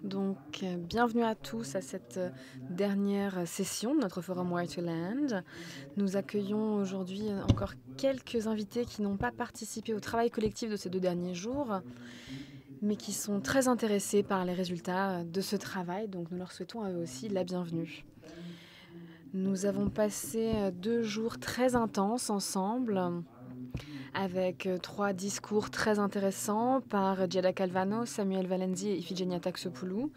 Donc, bienvenue à tous à cette dernière session de notre forum Where to Land. Nous accueillons aujourd'hui encore quelques invités qui n'ont pas participé au travail collectif de ces 2 derniers jours, mais qui sont très intéressés par les résultats de ce travail, donc nous leur souhaitons à eux aussi la bienvenue. Nous avons passé 2 jours très intenses ensemble, avec 3 discours très intéressants par Giada Calvano, Samuel Valenzi et Iphigenia Taxopoulou.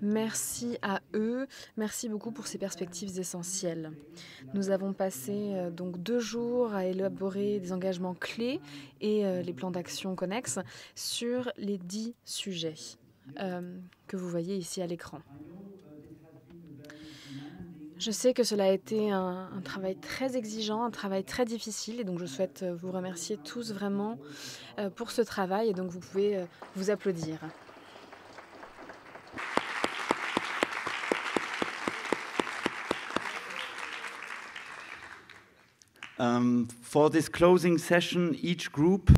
Merci à eux, merci beaucoup pour ces perspectives essentielles. Nous avons passé donc 2 jours à élaborer des engagements clés et les plans d'action connexes sur les 10 sujets que vous voyez ici à l'écran. Je sais que cela a été un travail très exigeant, un travail très difficile, et donc je souhaite vous remercier tous vraiment pour ce travail, et donc vous pouvez vous applaudir. For this closing session, each group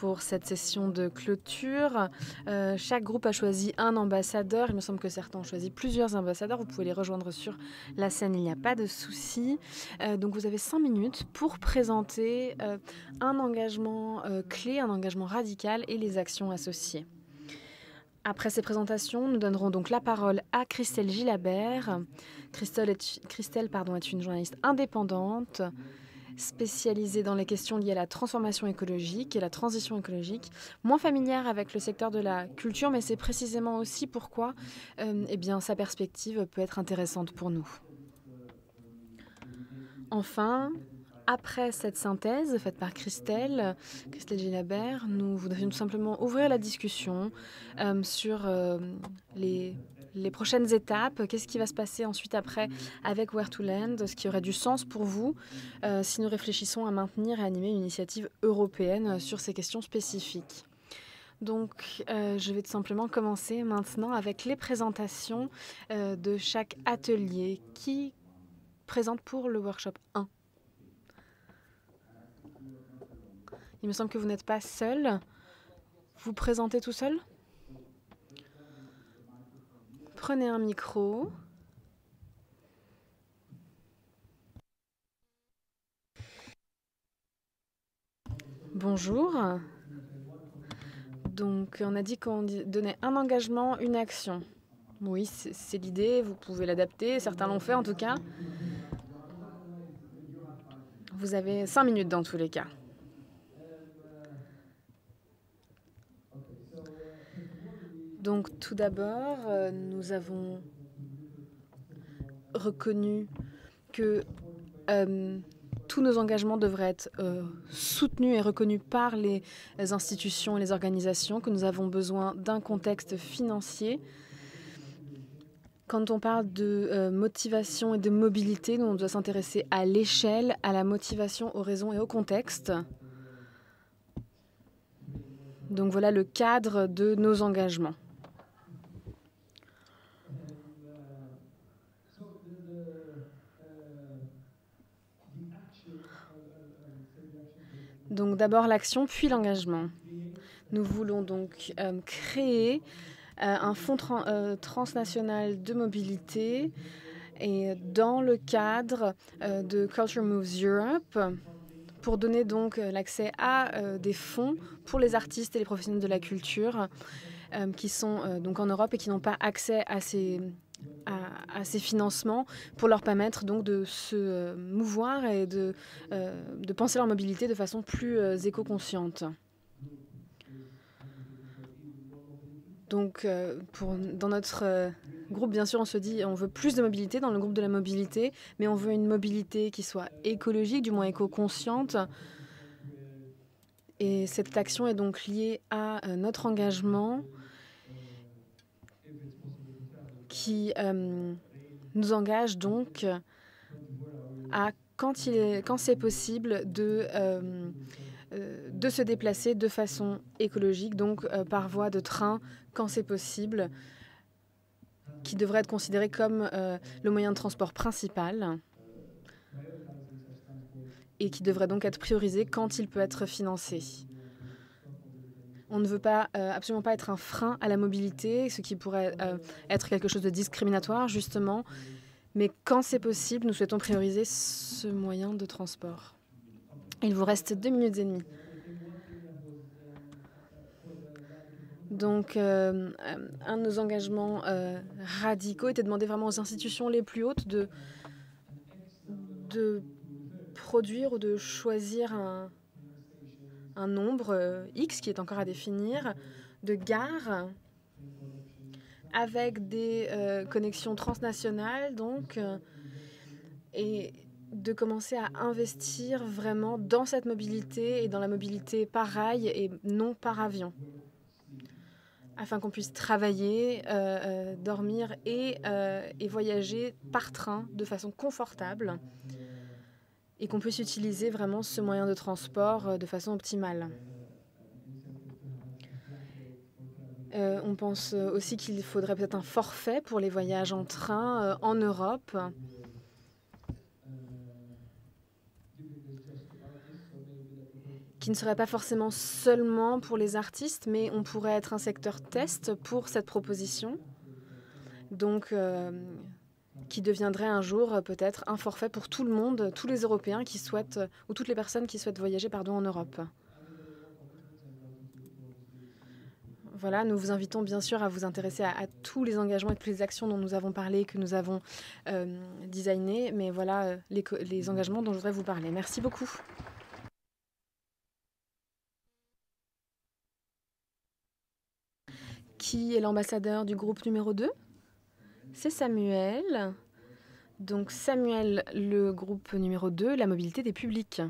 Pour cette session de clôture, chaque groupe a choisi un ambassadeur. Il me semble que certains ont choisi plusieurs ambassadeurs. Vous pouvez les rejoindre sur la scène, il n'y a pas de souci. Donc vous avez 5 minutes pour présenter un engagement clé, un engagement radical et les actions associées. Après ces présentations, nous donnerons donc la parole à Christelle Gilabert. Christelle est une journaliste indépendante, spécialisée dans les questions liées à la transformation écologique et la transition écologique, moins familière avec le secteur de la culture, mais c'est précisément aussi pourquoi sa perspective peut être intéressante pour nous. Enfin, après cette synthèse faite par Christelle Gilabert, nous voudrions tout simplement ouvrir la discussion sur les prochaines étapes, qu'est-ce qui va se passer ensuite après avec Where to Land, ce qui aurait du sens pour vous si nous réfléchissons à maintenir et animer une initiative européenne sur ces questions spécifiques. Donc, je vais tout simplement commencer maintenant avec les présentations de chaque atelier. Qui présente pour le workshop 1 ? Il me semble que vous n'êtes pas seul. Vous présentez tout seul ? Prenez un micro. Bonjour. Donc, on a dit qu'on donnait un engagement, une action. Oui, c'est l'idée, vous pouvez l'adapter, certains l'ont fait en tout cas. Vous avez 5 minutes dans tous les cas. Donc, tout d'abord, nous avons reconnu que tous nos engagements devraient être soutenus et reconnus par les institutions et les organisations, que nous avons besoin d'un contexte financier. Quand on parle de motivation et de mobilité, nous, on doit s'intéresser à l'échelle, à la motivation, aux raisons et au contexte. Donc voilà le cadre de nos engagements. Donc d'abord l'action, puis l'engagement. Nous voulons donc créer un fonds transnational de mobilité et dans le cadre de Culture Moves Europe pour donner donc l'accès à des fonds pour les artistes et les professionnels de la culture qui sont donc en Europe et qui n'ont pas accès à ces financements pour leur permettre donc de se mouvoir et de penser leur mobilité de façon plus éco-consciente. Donc, dans notre groupe, bien sûr, on se dit on veut plus de mobilité dans le groupe de la mobilité, mais on veut une mobilité qui soit écologique, du moins éco-consciente. Et cette action est donc liée à notre engagement qui nous engage donc à, quand c'est possible, de se déplacer de façon écologique, donc par voie de train, quand c'est possible, qui devrait être considéré comme le moyen de transport principal et qui devrait donc être priorisé quand il peut être financé. On ne veut pas, absolument pas être un frein à la mobilité, ce qui pourrait être quelque chose de discriminatoire, justement. Mais quand c'est possible, nous souhaitons prioriser ce moyen de transport. Il vous reste 2 minutes et demie. Donc, un de nos engagements radicaux était de demander vraiment aux institutions les plus hautes de produire ou de choisir un nombre X qui est encore à définir de gares avec des connexions transnationales, donc, et de commencer à investir vraiment dans cette mobilité et dans la mobilité par rail et non par avion, afin qu'on puisse travailler, dormir et voyager par train de façon confortable et qu'on puisse utiliser vraiment ce moyen de transport de façon optimale. On pense aussi qu'il faudrait peut-être un forfait pour les voyages en train en Europe. Qui ne serait pas forcément seulement pour les artistes, mais on pourrait être un secteur test pour cette proposition. Donc, qui deviendrait un jour peut-être un forfait pour tout le monde, tous les Européens qui souhaitent, ou toutes les personnes qui souhaitent voyager en Europe. Voilà, nous vous invitons bien sûr à vous intéresser à tous les engagements et toutes les actions dont nous avons parlé, que nous avons designés. Mais voilà les engagements dont je voudrais vous parler. Merci beaucoup. Qui est l'ambassadeur du groupe numéro 2 ? C'est Samuel. Donc Samuel, le groupe numéro 2, la mobilité des publics.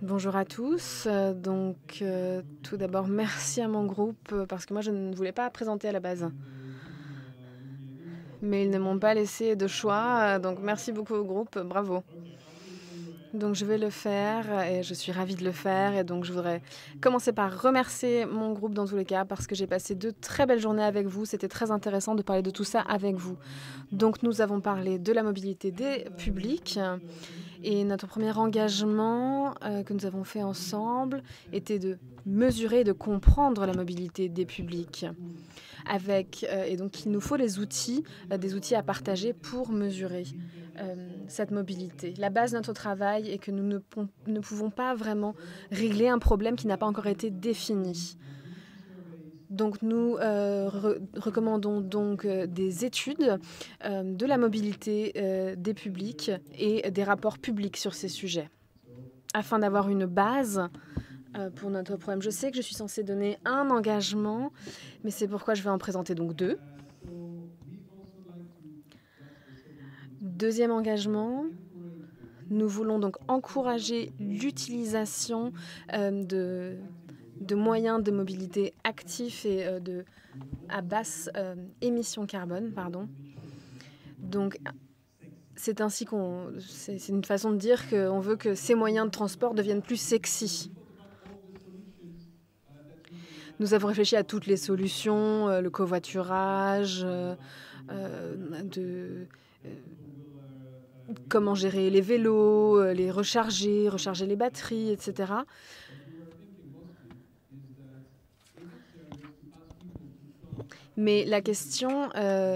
Bonjour à tous. Donc tout d'abord, merci à mon groupe parce que moi je ne voulais pas présenter à la base. Mais ils ne m'ont pas laissé de choix, donc merci beaucoup au groupe, bravo. Donc je vais le faire et je suis ravie de le faire. Et donc je voudrais commencer par remercier mon groupe dans tous les cas parce que j'ai passé de très belles journées avec vous. C'était très intéressant de parler de tout ça avec vous. Donc nous avons parlé de la mobilité des publics. Et notre premier engagement que nous avons fait ensemble était de mesurer et de comprendre la mobilité des publics. Et donc il nous faut des outils à partager pour mesurer cette mobilité. La base de notre travail est que nous ne pouvons pas vraiment régler un problème qui n'a pas encore été défini. Donc nous recommandons donc des études de la mobilité des publics et des rapports publics sur ces sujets, afin d'avoir une base pour notre problème. Je sais que je suis censée donner un engagement, mais c'est pourquoi je vais en présenter donc 2. Deuxième engagement, nous voulons donc encourager l'utilisation de moyens de mobilité actifs et à basse émission carbone, pardon. Donc, c'est ainsi c'est une façon de dire qu'on veut que ces moyens de transport deviennent plus sexy. Nous avons réfléchi à toutes les solutions, le covoiturage, comment gérer les vélos, les recharger les batteries, etc. Mais la question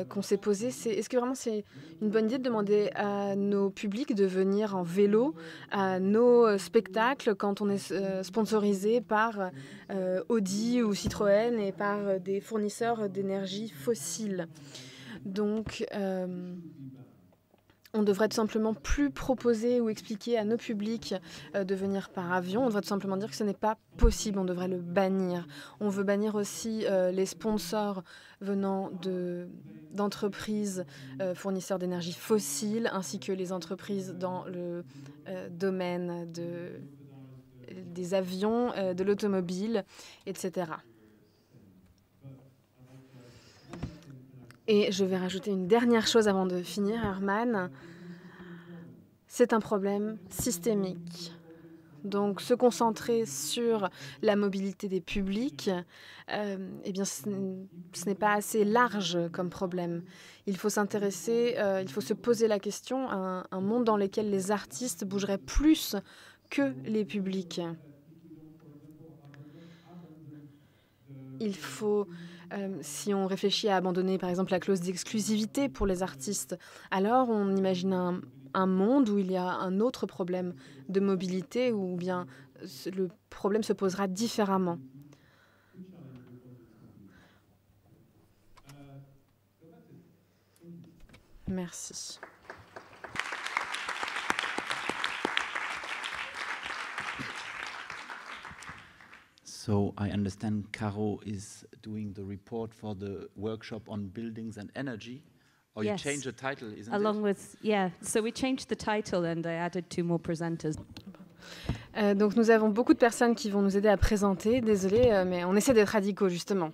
qu'on s'est posée, c'est est-ce que vraiment c'est une bonne idée de demander à nos publics de venir en vélo à nos spectacles quand on est sponsorisé par Audi ou Citroën et par des fournisseurs d'énergie fossile. Donc, on devrait tout simplement plus proposer ou expliquer à nos publics de venir par avion. On devrait tout simplement dire que ce n'est pas possible, on devrait le bannir. On veut bannir aussi les sponsors venant d'entreprises fournisseurs d'énergie fossile, ainsi que les entreprises dans le domaine des avions, de l'automobile, etc. Et je vais rajouter une dernière chose avant de finir, Herman. C'est un problème systémique. Donc, se concentrer sur la mobilité des publics, eh bien, ce n'est pas assez large comme problème. Il faut s'intéresser, il faut se poser la question à un monde dans lequel les artistes bougeraient plus que les publics. Il faut, si on réfléchit à abandonner par exemple la clause d'exclusivité pour les artistes, alors on imagine un monde où il y a un autre problème de mobilité, ou bien le problème se posera différemment. Merci. So I understand Caro is doing the report for the workshop on buildings and energy. Or you changed the title, isn't it? Along with, so we changed the title and I added 2 more presenters. Donc nous avons beaucoup de personnes qui vont nous aider à présenter. Désolée, mais on essaie d'être radicaux justement.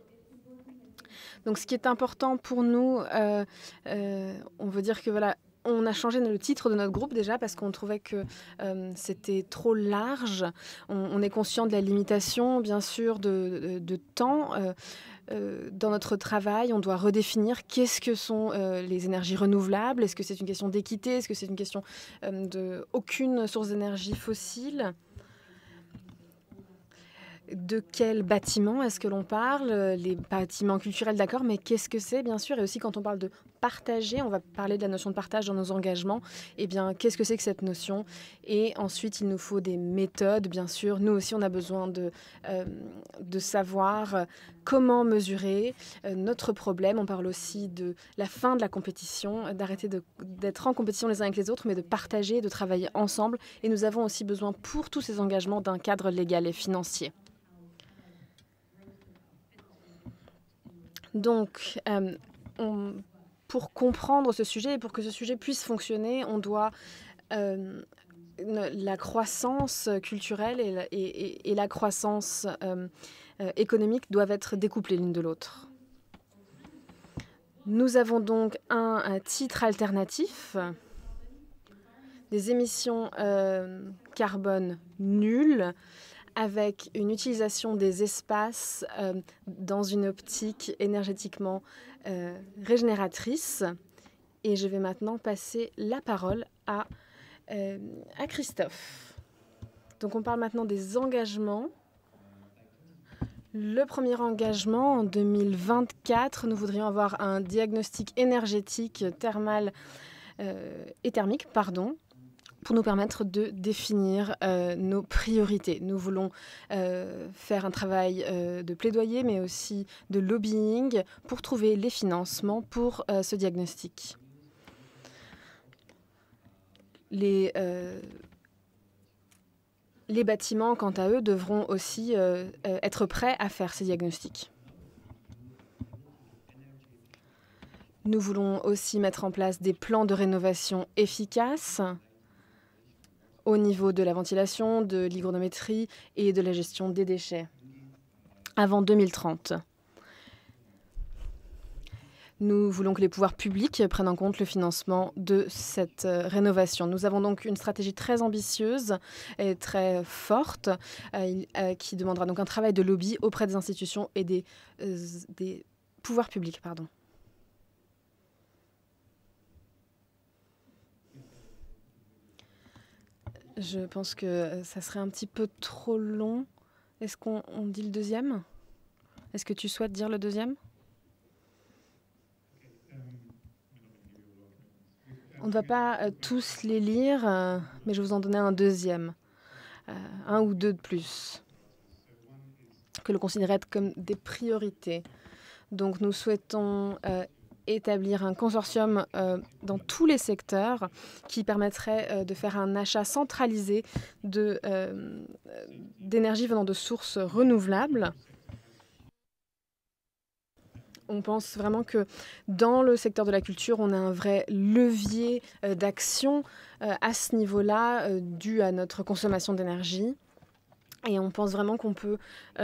Donc ce qui est important pour nous, on veut dire que voilà, on a changé le titre de notre groupe déjà parce qu'on trouvait que c'était trop large. On est conscient de la limitation, bien sûr, de temps. Dans notre travail, on doit redéfinir qu'est-ce que sont les énergies renouvelables. Est-ce que c'est une question d'équité? Est-ce que c'est une question d'aucune source d'énergie fossile? De quel bâtiment est-ce que l'on parle? Les bâtiments culturels, d'accord, mais qu'est-ce que c'est, bien sûr? Et aussi, quand on parle de partager, on va parler de la notion de partage dans nos engagements. Eh bien, qu'est-ce que c'est que cette notion? Et ensuite, il nous faut des méthodes, bien sûr. Nous aussi, on a besoin de savoir comment mesurer notre problème. On parle aussi de la fin de la compétition, d'arrêter d'être en compétition les uns avec les autres, mais de partager, de travailler ensemble. Et nous avons aussi besoin, pour tous ces engagements, d'un cadre légal et financier. Donc, pour comprendre ce sujet et pour que ce sujet puisse fonctionner, on doit la croissance culturelle et la croissance économique doivent être découplées l'une de l'autre. Nous avons donc un titre alternatif, des émissions carbone nulles, avec une utilisation des espaces dans une optique énergétiquement régénératrice. Et je vais maintenant passer la parole à Christophe. Donc on parle maintenant des engagements. Le premier engagement, en 2024, nous voudrions avoir un diagnostic énergétique thermal et thermique, pour nous permettre de définir nos priorités. Nous voulons faire un travail de plaidoyer, mais aussi de lobbying pour trouver les financements pour ce diagnostic. Les bâtiments, quant à eux, devront aussi être prêts à faire ces diagnostics. Nous voulons aussi mettre en place des plans de rénovation efficaces au niveau de la ventilation, de l'hygronométrie et de la gestion des déchets avant 2030. Nous voulons que les pouvoirs publics prennent en compte le financement de cette rénovation. Nous avons donc une stratégie très ambitieuse et très forte qui demandera donc un travail de lobby auprès des institutions et des pouvoirs publics. Je pense que ça serait un petit peu trop long. Est-ce qu'on dit le deuxième? Est-ce que tu souhaites dire le deuxième? On ne va pas tous les lire, mais je vais vous en donner un deuxième. Un ou deux de plus, que l'on considérait comme des priorités. Donc nous souhaitons établir un consortium dans tous les secteurs qui permettrait de faire un achat centralisé d'énergie venant de sources renouvelables. On pense vraiment que dans le secteur de la culture, on a un vrai levier d'action à ce niveau-là, dû à notre consommation d'énergie. Et on pense vraiment qu'on peut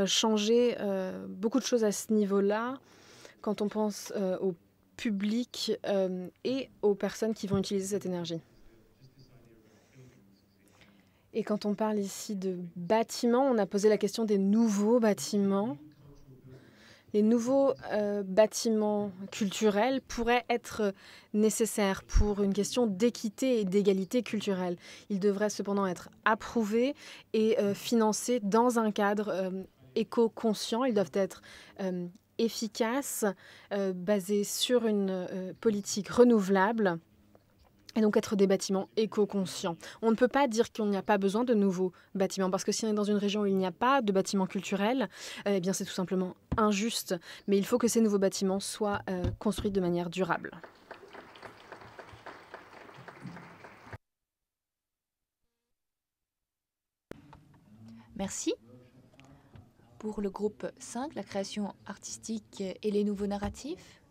changer beaucoup de choses à ce niveau-là quand on pense au public et aux personnes qui vont utiliser cette énergie. Et quand on parle ici de bâtiments, on a posé la question des nouveaux bâtiments. Les nouveaux bâtiments culturels pourraient être nécessaires pour une question d'équité et d'égalité culturelle. Ils devraient cependant être approuvés et financés dans un cadre éco-conscients, ils doivent être efficaces, basés sur une politique renouvelable, et donc être des bâtiments éco-conscients. On ne peut pas dire qu'il n'y a pas besoin de nouveaux bâtiments, parce que si on est dans une région où il n'y a pas de bâtiments culturels, eh bien c'est tout simplement injuste. Mais il faut que ces nouveaux bâtiments soient construits de manière durable. Merci. Pour le groupe 5, la création artistique et les nouveaux narratifs.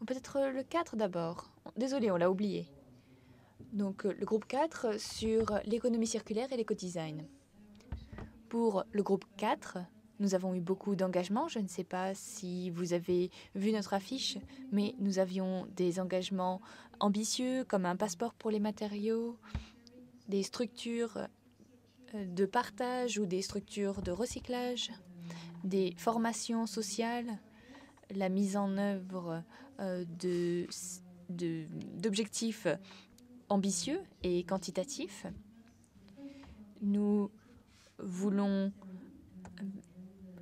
Ou peut-être le 4 d'abord. Désolé, on l'a oublié. Donc le groupe 4 sur l'économie circulaire et l'éco-design. Pour le groupe 4, nous avons eu beaucoup d'engagements. Je ne sais pas si vous avez vu notre affiche, mais nous avions des engagements ambitieux comme un passeport pour les matériaux, des structures de partage ou des structures de recyclage, des formations sociales, la mise en œuvre d'objectifs ambitieux et quantitatifs. Nous voulons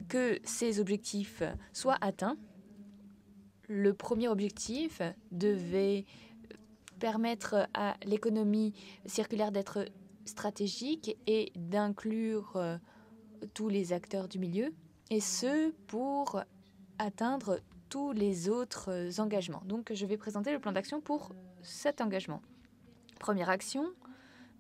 que ces objectifs soient atteints. Le premier objectif devait permettre à l'économie circulaire d'être stratégique et d'inclure tous les acteurs du milieu, et ce pour atteindre tous les autres engagements. Donc je vais présenter le plan d'action pour cet engagement. Première action,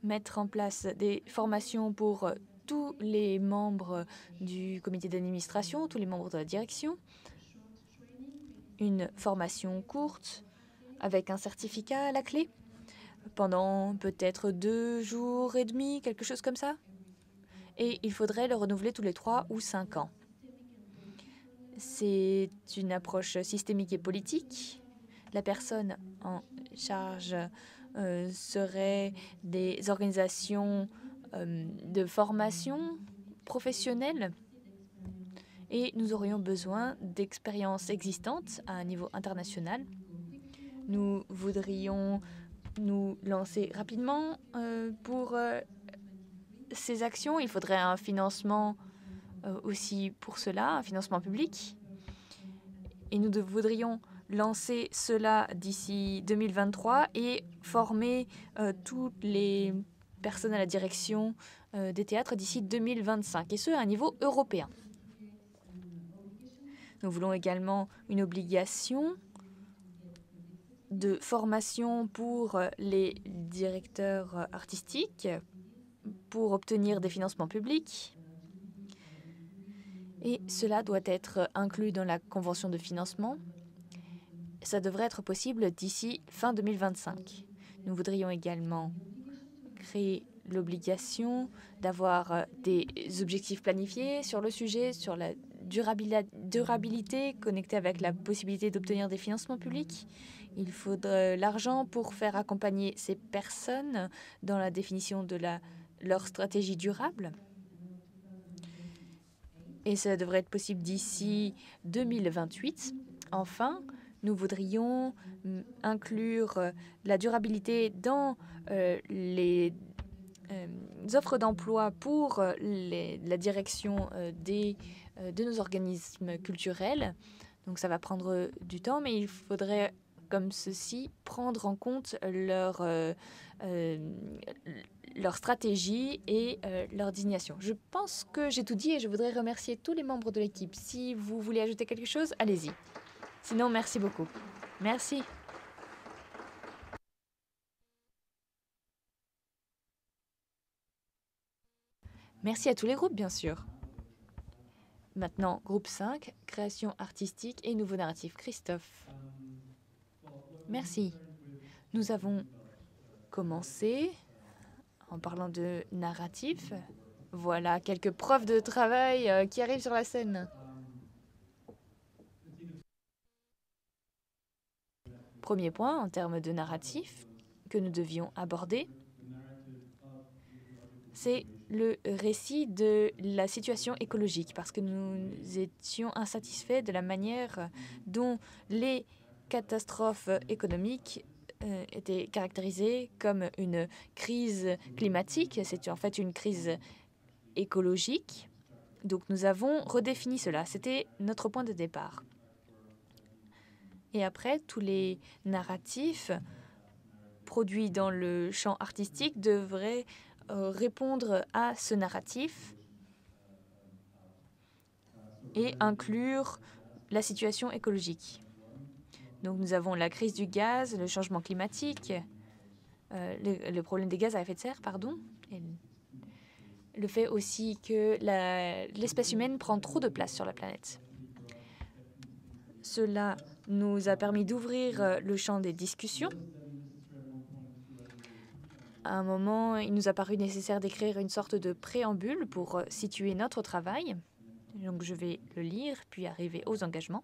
mettre en place des formations pour tous les membres du comité d'administration, tous les membres de la direction. Une formation courte avec un certificat à la clé pendant peut-être 2 jours et demi, quelque chose comme ça. Et il faudrait le renouveler tous les 3 ou 5 ans. C'est une approche systémique et politique. La personne en charge serait des organisations de formation professionnelle, et nous aurions besoin d'expériences existantes à un niveau international. Nous voudrions nous lancer rapidement pour ces actions. Il faudrait un financement aussi pour cela, un financement public. Et nous voudrions lancer cela d'ici 2023 et former toutes les personnes à la direction des théâtres d'ici 2025, et ce, à un niveau européen. Nous voulons également une obligation de formation pour les directeurs artistiques pour obtenir des financements publics. Et cela doit être inclus dans la convention de financement. Ça devrait être possible d'ici fin 2025. Nous voudrions également créer l'obligation d'avoir des objectifs planifiés sur le sujet, sur la durabilité connectée avec la possibilité d'obtenir des financements publics. Il faudrait l'argent pour faire accompagner ces personnes dans la définition de leur stratégie durable. Et ça devrait être possible d'ici 2028. Enfin, nous voudrions inclure la durabilité dans les offres d'emploi pour la direction de nos organismes culturels. Donc ça va prendre du temps, mais il faudrait, comme ceci, prendre en compte leur stratégie et leur désignation. Je pense que j'ai tout dit et je voudrais remercier tous les membres de l'équipe. Si vous voulez ajouter quelque chose, allez-y. Sinon, merci beaucoup. Merci. Merci à tous les groupes, bien sûr. Maintenant, groupe 5, création artistique et nouveau narratif. Christophe. Merci. Nous avons commencé en parlant de narratif. Voilà quelques preuves de travail qui arrivent sur la scène. Premier point en termes de narratif que nous devions aborder, c'est le récit de la situation écologique, parce que nous étions insatisfaits de la manière dont les catastrophes économiques étaient caractérisées comme une crise climatique. C'est en fait une crise écologique. Donc nous avons redéfini cela. C'était notre point de départ. Et après, tous les narratifs produits dans le champ artistique devraient répondre à ce narratif et inclure la situation écologique. Donc nous avons la crise du gaz, le changement climatique, le problème des gaz à effet de serre, pardon, et le fait aussi que l'espèce humaine prend trop de place sur la planète. Cela nous a permis d'ouvrir le champ des discussions. À un moment, il nous a paru nécessaire d'écrire une sorte de préambule pour situer notre travail. Donc je vais le lire, puis arriver aux engagements.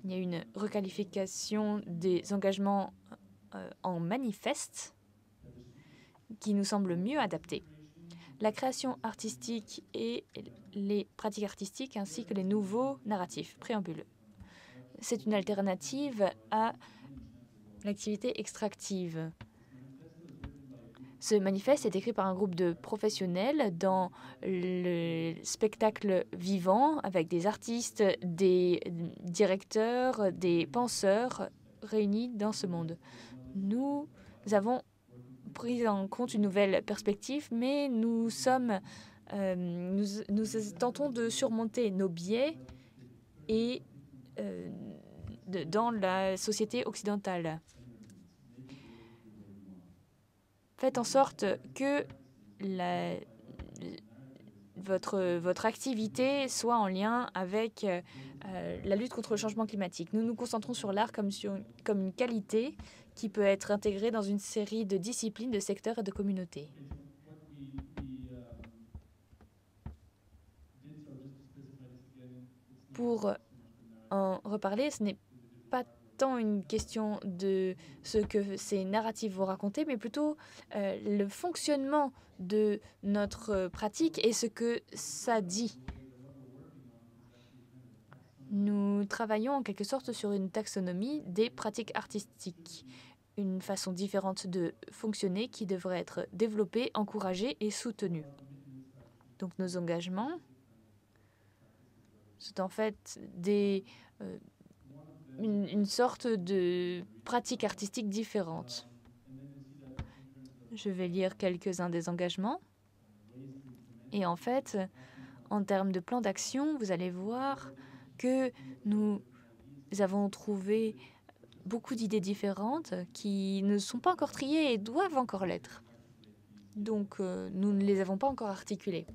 Il y a une requalification des engagements en manifeste qui nous semble mieux adaptée. La création artistique et les pratiques artistiques ainsi que les nouveaux narratifs. Préambule. C'est une alternative à l'activité extractive. Ce manifeste est écrit par un groupe de professionnels dans le spectacle vivant avec des artistes, des directeurs, des penseurs réunis dans ce monde. Nous avons pris en compte une nouvelle perspective, mais nous tentons de surmonter nos biais et dans la société occidentale. Faites en sorte que votre activité soit en lien avec la lutte contre le changement climatique. Nous nous concentrons sur l'art comme une qualité qui peut être intégrée dans une série de disciplines, de secteurs et de communautés. Pour en reparler, ce n'est pas tant une question de ce que ces narratifs vont raconter, mais plutôt le fonctionnement de notre pratique et ce que ça dit. Nous travaillons en quelque sorte sur une taxonomie des pratiques artistiques, une façon différente de fonctionner qui devrait être développée, encouragée et soutenue. Donc nos engagements sont en fait une sorte de pratique artistique différente. Je vais lire quelques-uns des engagements. Et en fait, en termes de plan d'action, vous allez voir que nous avons trouvé beaucoup d'idées différentes qui ne sont pas encore triées et doivent encore l'être. Donc, nous ne les avons pas encore articulées.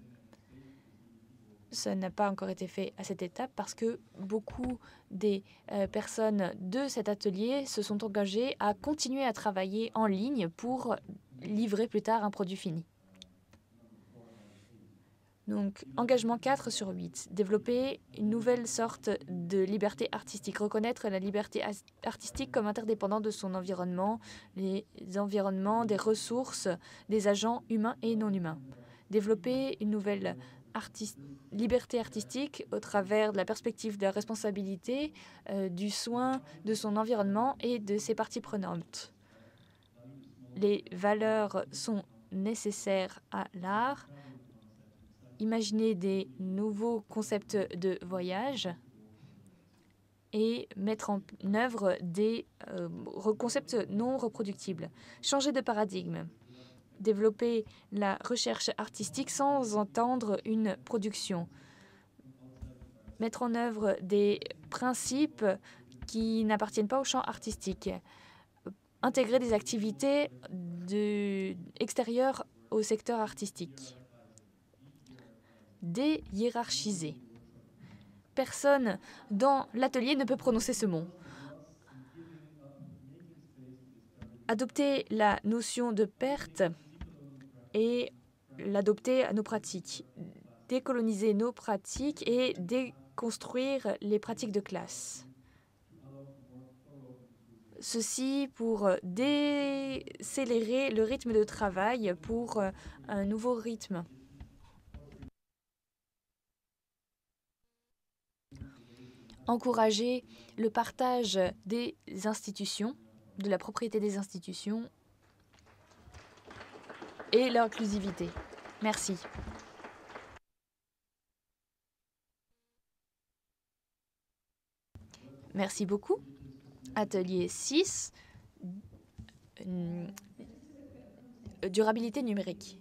Ça n'a pas encore été fait à cette étape parce que beaucoup des personnes de cet atelier se sont engagées à continuer à travailler en ligne pour livrer plus tard un produit fini. Donc, engagement 4 sur 8. Développer une nouvelle sorte de liberté artistique. Reconnaître la liberté artistique comme interdépendante de son environnement, les environnements, des ressources, des agents humains et non humains. Développer une nouvelle liberté artistique au travers de la perspective de la responsabilité, du soin de son environnement et de ses parties prenantes. Les valeurs sont nécessaires à l'art. Imaginer des nouveaux concepts de voyage et mettre en œuvre des concepts non reproductibles. Changer de paradigme. Développer la recherche artistique sans entendre une production. Mettre en œuvre des principes qui n'appartiennent pas au champ artistique. Intégrer des activités extérieures au secteur artistique. Déhiérarchiser. Personne dans l'atelier ne peut prononcer ce mot. Adopter la notion de perte et l'adopter à nos pratiques. Décoloniser nos pratiques et déconstruire les pratiques de classe. Ceci pour décélérer le rythme de travail pour un nouveau rythme. Encourager le partage des institutions, de la propriété des institutions et l'inclusivité. Merci. Merci beaucoup. Atelier 6, durabilité numérique.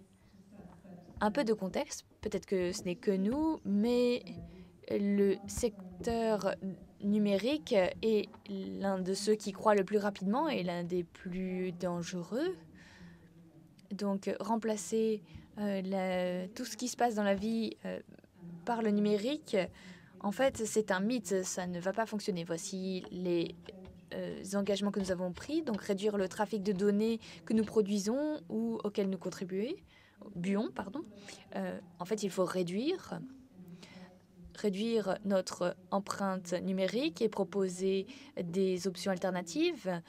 Un peu de contexte, peut-être que ce n'est que nous, mais le secteur numérique est l'un de ceux qui croît le plus rapidement et l'un des plus dangereux. Donc, remplacer tout ce qui se passe dans la vie par le numérique, en fait, c'est un mythe, ça ne va pas fonctionner. Voici les engagements que nous avons pris, donc réduire le trafic de données que nous produisons ou auxquels nous buons. En fait, il faut réduire notre empreinte numérique et proposer des options alternatives.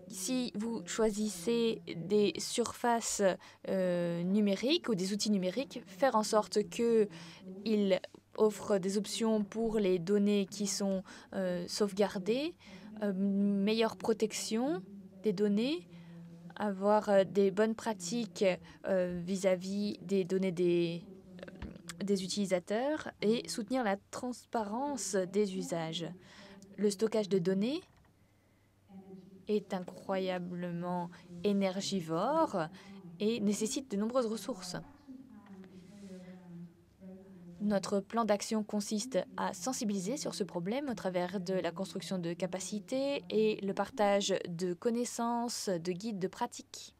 Si vous choisissez des surfaces numériques ou des outils numériques, faire en sorte qu'ils offrent des options pour les données qui sont sauvegardées, meilleure protection des données, avoir des bonnes pratiques vis-à-vis des données des utilisateurs et soutenir la transparence des usages. Le stockage de données est incroyablement énergivore et nécessite de nombreuses ressources. Notre plan d'action consiste à sensibiliser sur ce problème au travers de la construction de capacités et le partage de connaissances, de guides de pratique.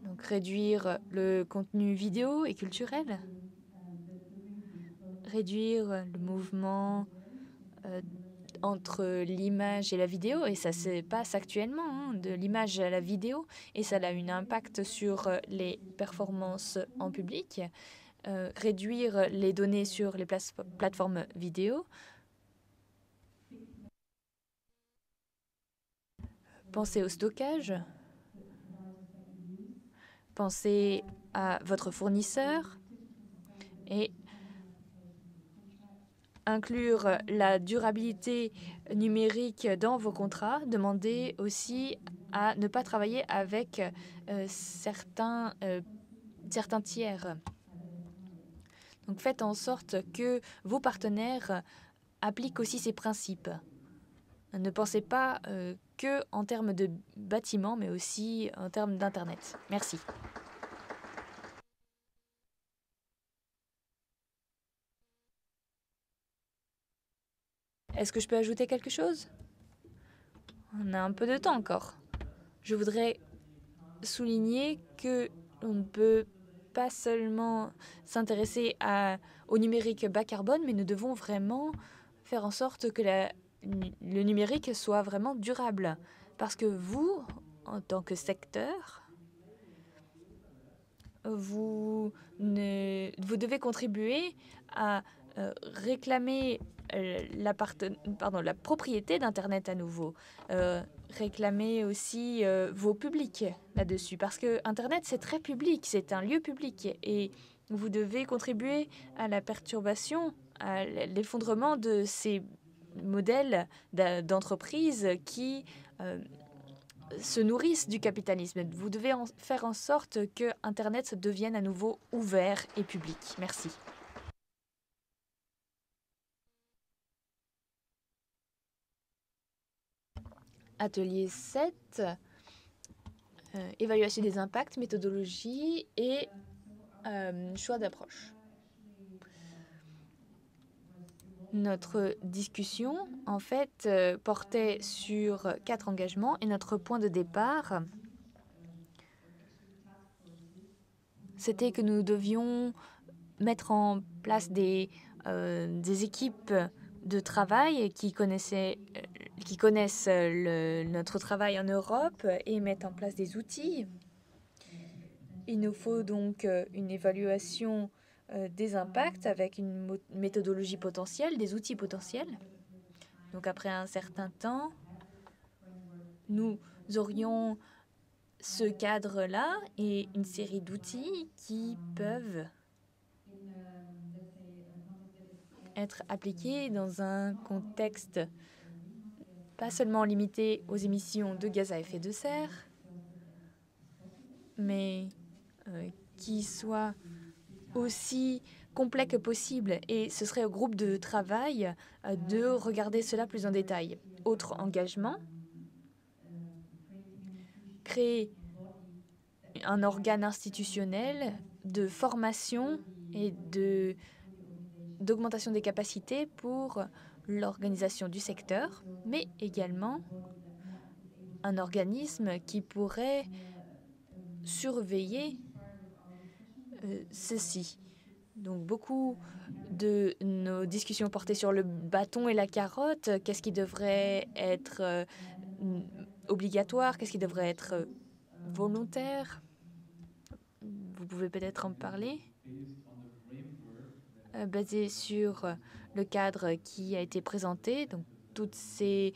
Donc, réduire le contenu vidéo et culturel, réduire le mouvement entre l'image et la vidéo, et ça se passe actuellement, de l'image à la vidéo, et ça a un impact sur les performances en public. Réduire les données sur les plateformes vidéo. Pensez au stockage. Pensez à votre fournisseur et inclure la durabilité numérique dans vos contrats. Demandez aussi à ne pas travailler avec certains tiers. Donc faites en sorte que vos partenaires appliquent aussi ces principes. Ne pensez pas que en termes de bâtiments, mais aussi en termes d'Internet. Merci. Est-ce que je peux ajouter quelque chose? On a un peu de temps encore. Je voudrais souligner que on ne peut pas seulement s'intéresser au numérique bas carbone, mais nous devons vraiment faire en sorte que le numérique soit vraiment durable. Parce que vous, en tant que secteur, vous devez contribuer à réclamer la propriété d'Internet à nouveau. Réclamer aussi vos publics là-dessus. Parce que Internet, c'est très public, c'est un lieu public. Et vous devez contribuer à la perturbation, à l'effondrement de ces modèles d'entreprise qui se nourrissent du capitalisme. Vous devez faire en sorte que Internet devienne à nouveau ouvert et public. Merci. Atelier 7, évaluation des impacts, méthodologie et choix d'approche. Notre discussion, en fait, portait sur 4 engagements et notre point de départ, c'était que nous devions mettre en place des équipes de travail qui connaissent notre travail en Europe et mettent en place des outils. Il nous faut donc une évaluation des impacts avec une méthodologie potentielle, des outils potentiels. Donc après un certain temps, nous aurions ce cadre-là et une série d'outils qui peuvent être appliqués dans un contexte pas seulement limité aux émissions de gaz à effet de serre, mais qui soit aussi complet que possible et ce serait au groupe de travail de regarder cela plus en détail. Autre engagement, créer un organe institutionnel de formation et d'augmentation des capacités pour l'organisation du secteur, mais également un organisme qui pourrait surveiller ceci. Donc beaucoup de nos discussions portaient sur le bâton et la carotte. Qu'est-ce qui devrait être obligatoire? Qu'est-ce qui devrait être volontaire? Vous pouvez peut-être en parler. Basé sur le cadre qui a été présenté, donc tous ces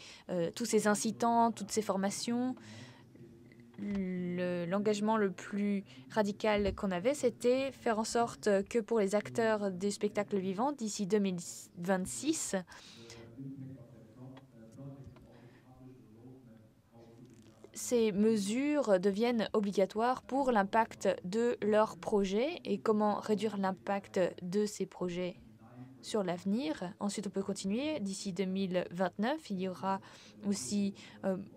incitants, toutes ces formations, l'engagement le plus radical qu'on avait, c'était faire en sorte que pour les acteurs des spectacles vivants, d'ici 2026, ces mesures deviennent obligatoires pour l'impact de leurs projets et comment réduire l'impact de ces projets sur l'avenir. Ensuite, on peut continuer. D'ici 2029, il y aura aussi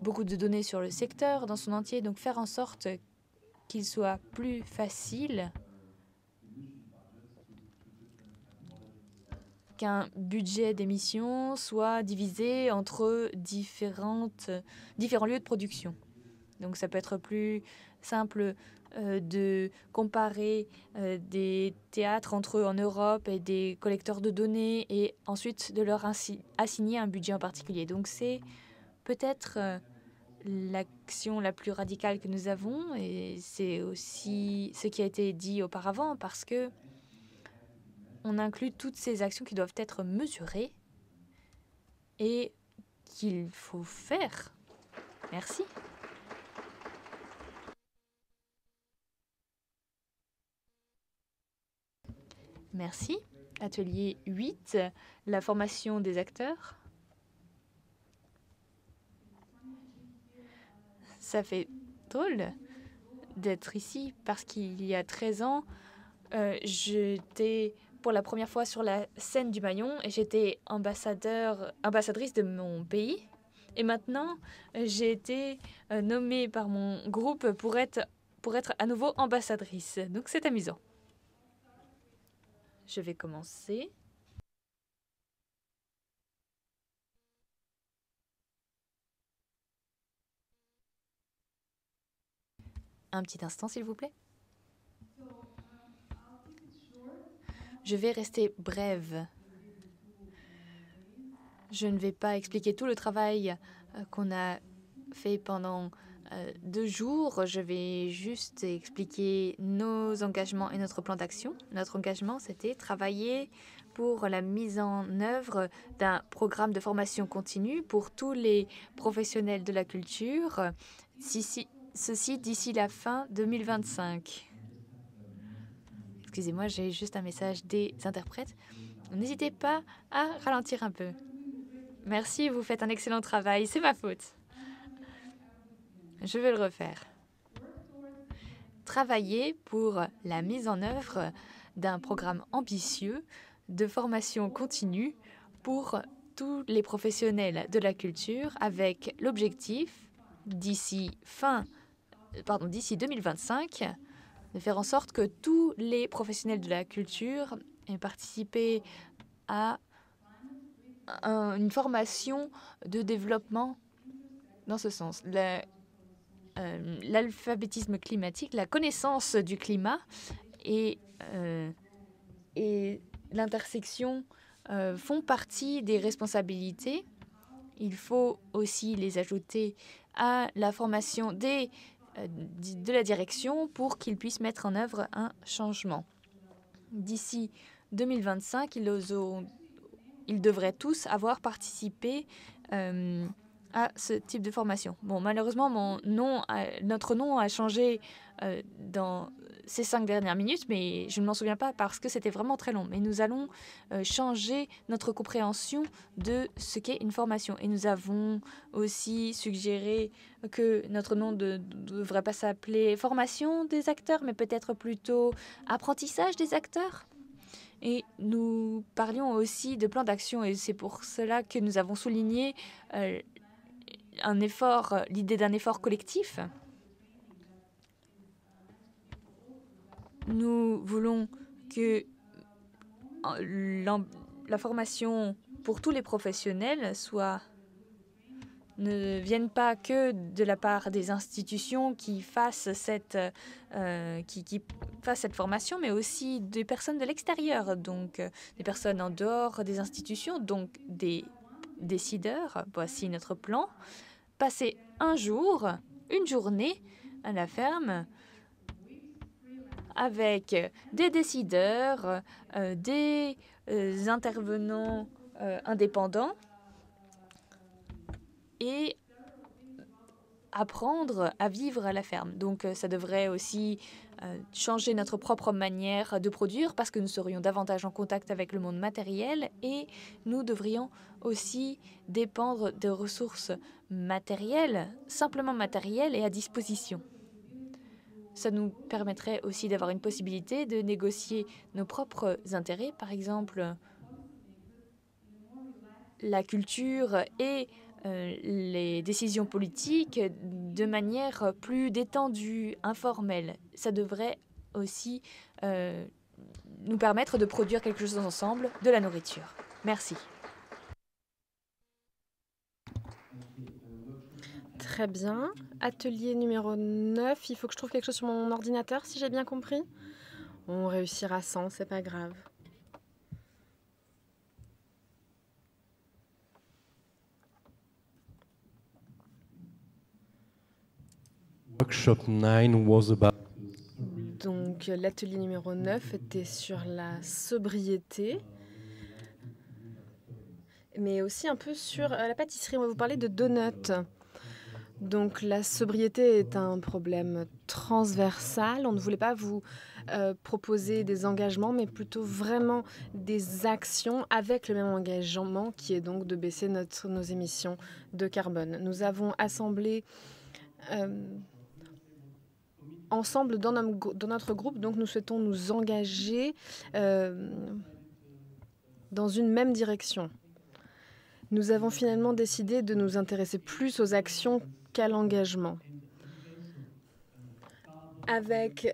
beaucoup de données sur le secteur dans son entier. Donc, faire en sorte qu'il soit plus facile qu'un budget d'émission soit divisé entre différents lieux de production. Donc, ça peut être plus simple de comparer des théâtres entre eux en Europe et des collecteurs de données et ensuite de leur assigner un budget en particulier. Donc, c'est peut-être l'action la plus radicale que nous avons et c'est aussi ce qui a été dit auparavant parce que on inclut toutes ces actions qui doivent être mesurées et qu'il faut faire. Merci. Merci. Atelier 8, la formation des acteurs. Ça fait drôle d'être ici parce qu'il y a 13 ans, j'étais pour la première fois sur la scène du Maillon et j'étais ambassadrice de mon pays. Et maintenant, j'ai été nommée par mon groupe pour être à nouveau ambassadrice. Donc c'est amusant. Je vais commencer. Un petit instant, s'il vous plaît. Je vais rester brève. Je ne vais pas expliquer tout le travail qu'on a fait pendant 2 jours. Je vais juste expliquer nos engagements et notre plan d'action. Notre engagement, c'était travailler pour la mise en œuvre d'un programme de formation continue pour tous les professionnels de la culture, ceci d'ici la fin 2025. Excusez-moi, j'ai juste un message des interprètes. N'hésitez pas à ralentir un peu. Merci, vous faites un excellent travail, c'est ma faute. Je vais le refaire. Travailler pour la mise en œuvre d'un programme ambitieux de formation continue pour tous les professionnels de la culture avec l'objectif d'ici 2025 de faire en sorte que tous les professionnels de la culture aient participé à une formation de développement dans ce sens. L'alphabétisme climatique, la connaissance du climat et l'intersection font partie des responsabilités. Il faut aussi les ajouter à la formation de la direction pour qu'ils puissent mettre en œuvre un changement. D'ici 2025, ils devraient tous avoir participé à ce type de formation. Bon, malheureusement, notre nom a changé dans ces 5 dernières minutes, mais je ne m'en souviens pas parce que c'était vraiment très long. Mais nous allons changer notre compréhension de ce qu'est une formation. Et nous avons aussi suggéré que notre nom ne devrait pas s'appeler formation des acteurs, mais peut-être plutôt apprentissage des acteurs. Et nous parlions aussi de plan d'action, et c'est pour cela que nous avons souligné l'idée d'un effort collectif. Nous voulons que la formation pour tous les professionnels ne vienne pas que de la part des institutions qui fassent cette formation, mais aussi des personnes de l'extérieur, donc des personnes en dehors des institutions, donc des décideurs. Voici notre plan. Passer une journée à la ferme avec des décideurs, des intervenants indépendants et apprendre à vivre à la ferme. Donc ça devrait aussi changer notre propre manière de produire parce que nous serions davantage en contact avec le monde matériel et nous devrions aussi dépendre de ressources matérielles, simplement matérielles et à disposition. Ça nous permettrait aussi d'avoir une possibilité de négocier nos propres intérêts, par exemple la culture et les décisions politiques de manière plus détendue, informelle. Ça devrait aussi nous permettre de produire quelque chose ensemble, de la nourriture. Merci. Très bien. Atelier numéro 9. Il faut que je trouve quelque chose sur mon ordinateur, si j'ai bien compris. On réussira sans, c'est pas grave. Workshop 9 was about... Donc l'atelier numéro 9 était sur la sobriété, mais aussi un peu sur la pâtisserie. On va vous parler de donuts. Donc la sobriété est un problème transversal. On ne voulait pas vous proposer des engagements, mais plutôt vraiment des actions avec le même engagement qui est donc de baisser nos émissions de carbone. Nous avons assemblé ensemble dans notre groupe, donc nous souhaitons nous engager dans une même direction. Nous avons finalement décidé de nous intéresser plus aux actions qu'à l'engagement. Avec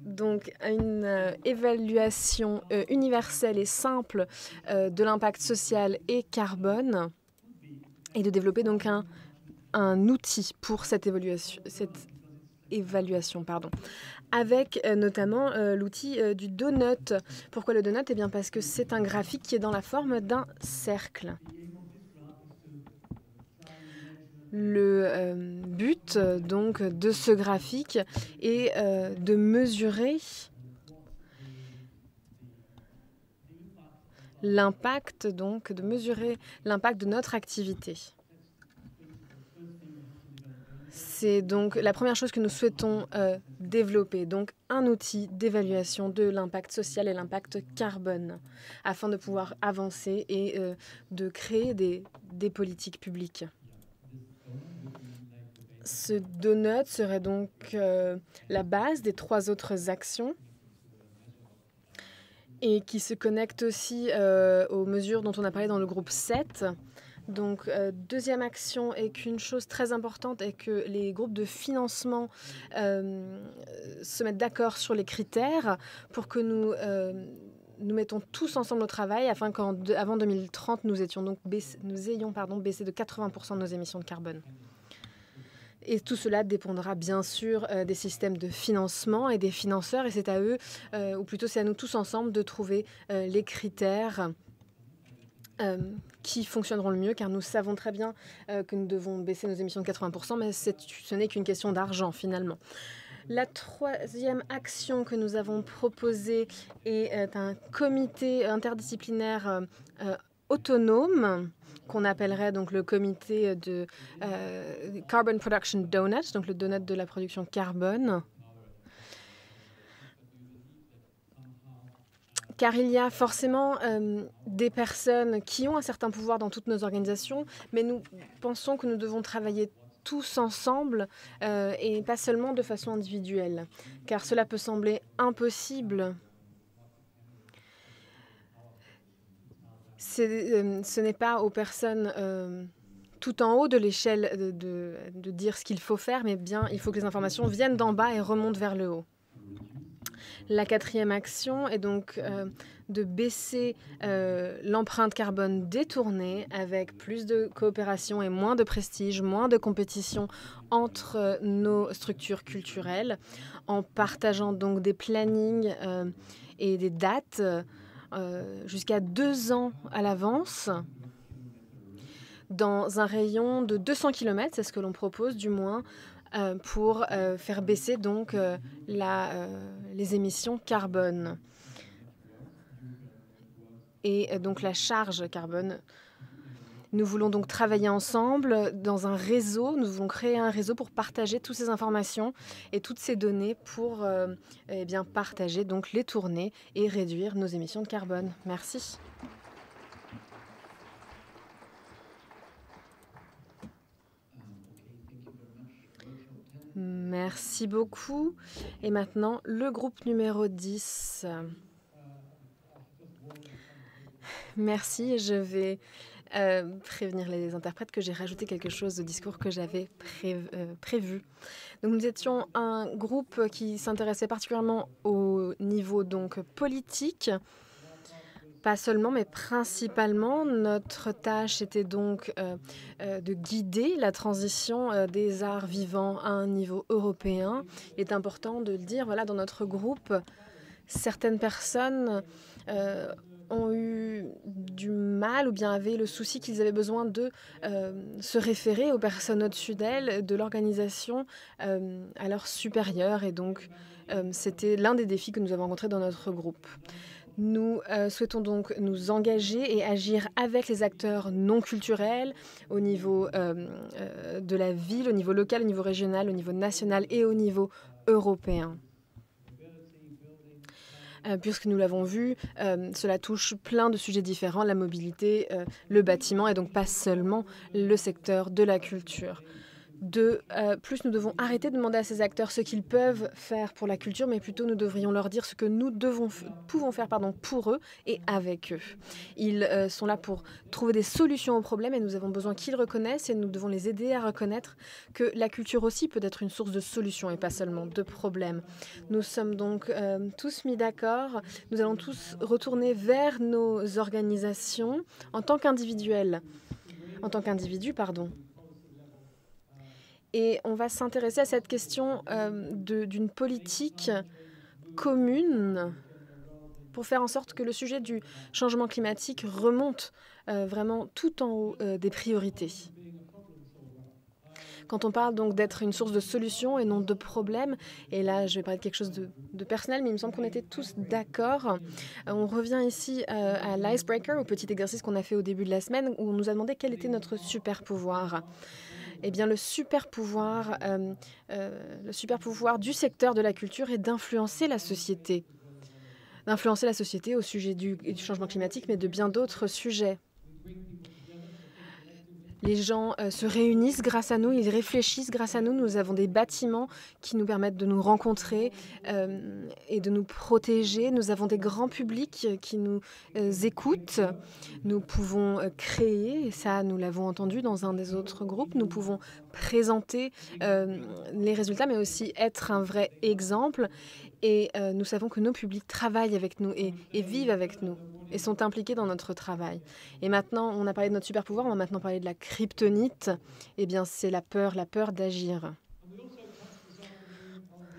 donc une évaluation universelle et simple de l'impact social et carbone, et de développer donc un outil pour cette évaluation, avec notamment l'outil du donut. Pourquoi le donut? Eh bien parce que c'est un graphique qui est dans la forme d'un cercle. Le but donc de ce graphique est de mesurer l'impact de notre activité. C'est donc la première chose que nous souhaitons développer, donc un outil d'évaluation de l'impact social et l'impact carbone, afin de pouvoir avancer et de créer des politiques publiques. Ce donut serait donc la base des 3 autres actions et qui se connecte aussi aux mesures dont on a parlé dans le groupe 7. Donc, deuxième action est qu'une chose très importante est que les groupes de financement se mettent d'accord sur les critères pour que nous mettons tous ensemble au travail afin qu'avant 2030, nous ayons baissé de 80% de nos émissions de carbone. Et tout cela dépendra bien sûr des systèmes de financement et des financeurs. Et c'est à eux, ou plutôt c'est à nous tous ensemble, de trouver les critères qui fonctionneront le mieux, car nous savons très bien que nous devons baisser nos émissions de 80%, mais ce n'est qu'une question d'argent finalement. La troisième action que nous avons proposée est un comité interdisciplinaire autonome, qu'on appellerait donc le comité de Carbon Production Donut, donc le donut de la production carbone. car il y a forcément des personnes qui ont un certain pouvoir dans toutes nos organisations, mais nous pensons que nous devons travailler tous ensemble et pas seulement de façon individuelle, car cela peut sembler impossible. Ce n'est pas aux personnes tout en haut de l'échelle de dire ce qu'il faut faire, mais bien il faut que les informations viennent d'en bas et remontent vers le haut. La quatrième action est donc de baisser l'empreinte carbone détournée avec plus de coopération et moins de prestige, moins de compétition entre nos structures culturelles, en partageant donc des plannings et des dates jusqu'à 2 ans à l'avance, dans un rayon de 200 km, c'est ce que l'on propose du moins, pour faire baisser donc les émissions carbone et donc la charge carbone. Nous voulons donc travailler ensemble dans un réseau. Nous voulons créer un réseau pour partager toutes ces informations et toutes ces données pour bien partager, donc les tourner et réduire nos émissions de carbone. Merci. Merci beaucoup. Et maintenant, le groupe numéro 10. Merci. Je vais prévenir les interprètes que j'ai rajouté quelque chose au discours que j'avais prévu. Donc, nous étions un groupe qui s'intéressait particulièrement au niveau donc politique. Pas seulement, mais principalement, notre tâche était donc de guider la transition des arts vivants à un niveau européen. Il est important de le dire, voilà, dans notre groupe, certaines personnes ont eu du mal ou bien avaient le souci qu'ils avaient besoin de se référer aux personnes au-dessus d'elles, de l'organisation à leur supérieur. Et donc, c'était l'un des défis que nous avons rencontrés dans notre groupe. Nous souhaitons donc nous engager et agir avec les acteurs non culturels au niveau de la ville, au niveau local, au niveau régional, au niveau national et au niveau européen. Puisque nous l'avons vu, cela touche plein de sujets différents, la mobilité, le bâtiment et donc pas seulement le secteur de la culture. Plus nous devons arrêter de demander à ces acteurs ce qu'ils peuvent faire pour la culture, mais plutôt nous devrions leur dire ce que nous pouvons faire pour eux et avec eux. Ils sont là pour trouver des solutions aux problèmes et nous avons besoin qu'ils reconnaissent et nous devons les aider à reconnaître que la culture aussi peut être une source de solutions et pas seulement de problèmes. Nous sommes donc tous mis d'accord. Nous allons tous retourner vers nos organisations en tant qu'individus. Et on va s'intéresser à cette question d'une politique commune pour faire en sorte que le sujet du changement climatique remonte vraiment tout en haut des priorités. Quand on parle donc d'être une source de solutions et non de problèmes, et là je vais parler de quelque chose de personnel, mais il me semble qu'on était tous d'accord. On revient ici à l'icebreaker, au petit exercice qu'on a fait au début de la semaine, où on nous a demandé quel était notre super pouvoir. Eh bien, le super pouvoir du secteur de la culture est d'influencer la société. D'influencer la société au sujet du changement climatique, mais de bien d'autres sujets. Les gens se réunissent grâce à nous, ils réfléchissent grâce à nous. Nous avons des bâtiments qui nous permettent de nous rencontrer et de nous protéger. Nous avons des grands publics qui nous écoutent. Nous pouvons créer, et ça nous l'avons entendu dans un des autres groupes, nous pouvons présenter les résultats, mais aussi être un vrai exemple. Et nous savons que nos publics travaillent avec nous et vivent avec nous et sont impliqués dans notre travail. Et maintenant, on a parlé de notre super pouvoir, on va maintenant parler de la kryptonite. Eh bien, c'est la peur d'agir.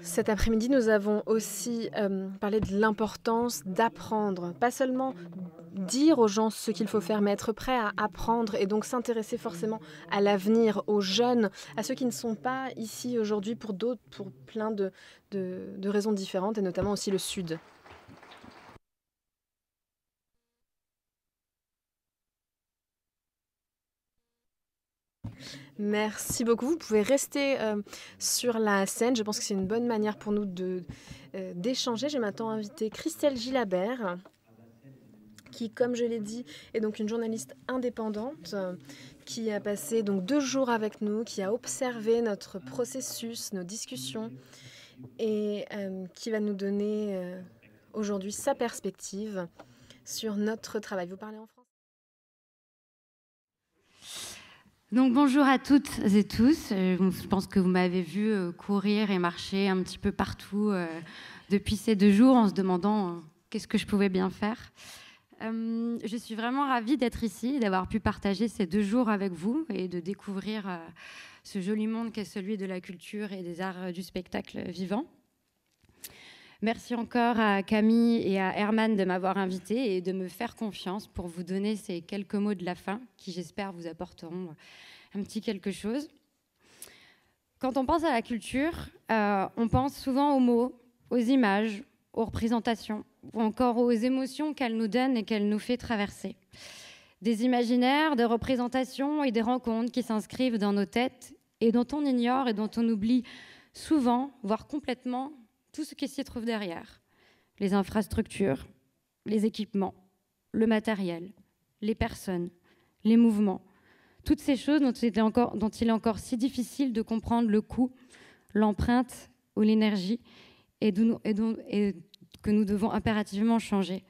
Cet après-midi, nous avons aussi parlé de l'importance d'apprendre. Pas seulement dire aux gens ce qu'il faut faire, mais être prêt à apprendre et donc s'intéresser forcément à l'avenir, aux jeunes, à ceux qui ne sont pas ici aujourd'hui pour plein de raisons différentes, et notamment aussi le Sud. Merci beaucoup. Vous pouvez rester sur la scène. Je pense que c'est une bonne manière pour nous d'échanger. J'ai maintenant invité Christelle Gilabert, qui, comme je l'ai dit, est donc une journaliste indépendante qui a passé donc 2 jours avec nous, qui a observé notre processus, nos discussions et qui va nous donner aujourd'hui sa perspective sur notre travail. Vous parlez en français ? Donc bonjour à toutes et tous. Je pense que vous m'avez vu courir et marcher un petit peu partout depuis ces 2 jours en se demandant qu'est-ce que je pouvais bien faire. Je suis vraiment ravie d'être ici, d'avoir pu partager ces 2 jours avec vous et de découvrir ce joli monde qu'est celui de la culture et des arts du spectacle vivant. Merci encore à Camille et à Herman de m'avoir invitée et de me faire confiance pour vous donner ces quelques mots de la fin qui, j'espère, vous apporteront un petit quelque chose. Quand on pense à la culture, on pense souvent aux mots, aux images, aux représentations ou encore aux émotions qu'elle nous donne et qu'elle nous fait traverser. Des imaginaires, des représentations et des rencontres qui s'inscrivent dans nos têtes et dont on ignore et dont on oublie souvent, voire complètement, tout ce qui s'y trouve derrière. Les infrastructures, les équipements, le matériel, les personnes, les mouvements. Toutes ces choses dont il est encore si difficile de comprendre le coût, l'empreinte ou l'énergie et que nous devons impérativement changer.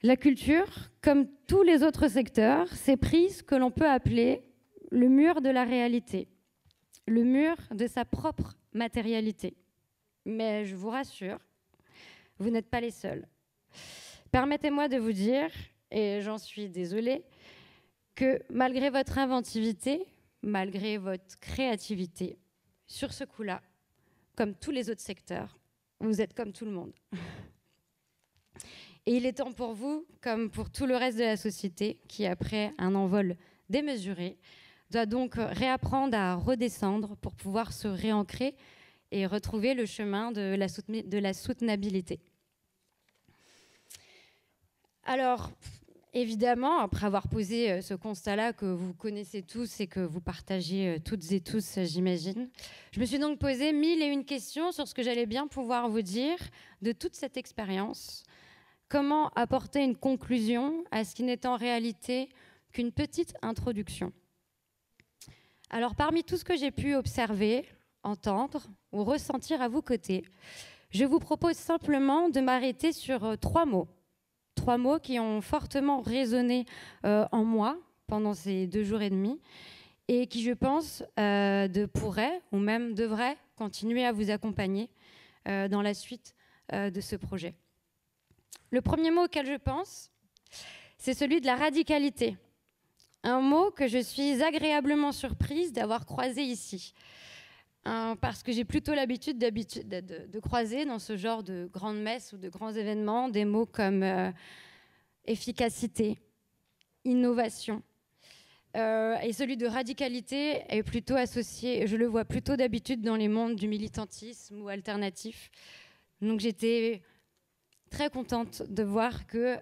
La culture, comme tous les autres secteurs, s'est prise ce que l'on peut appeler le mur de la réalité, le mur de sa propre matérialité. Mais je vous rassure, vous n'êtes pas les seuls. Permettez-moi de vous dire, et j'en suis désolée, que malgré votre inventivité, malgré votre créativité, sur ce coup-là, comme tous les autres secteurs, vous êtes comme tout le monde. Et il est temps pour vous, comme pour tout le reste de la société, qui, après un envol démesuré, doit donc réapprendre à redescendre pour pouvoir se réancrer et retrouver le chemin de la soutenabilité. Alors, évidemment, après avoir posé ce constat-là que vous connaissez tous et que vous partagez toutes et tous, j'imagine, je me suis donc posé 1001 questions sur ce que j'allais bien pouvoir vous dire de toute cette expérience. Comment apporter une conclusion à ce qui n'est en réalité qu'une petite introduction. Alors, parmi tout ce que j'ai pu observer, entendre ou ressentir à vos côtés, je vous propose simplement de m'arrêter sur 3 mots. 3 mots qui ont fortement résonné en moi pendant ces 2 jours et demi et qui, je pense, pourraient ou même devraient continuer à vous accompagner dans la suite de ce projet. Le premier mot auquel je pense, c'est celui de la radicalité. Un mot que je suis agréablement surprise d'avoir croisé ici. Parce que j'ai plutôt l'habitude de croiser dans ce genre de grandes messes ou de grands événements des mots comme efficacité, innovation. Et celui de radicalité est plutôt associé, je le vois plutôt d'habitude dans les mondes du militantisme ou alternatif. Donc j'étais très contente de voir que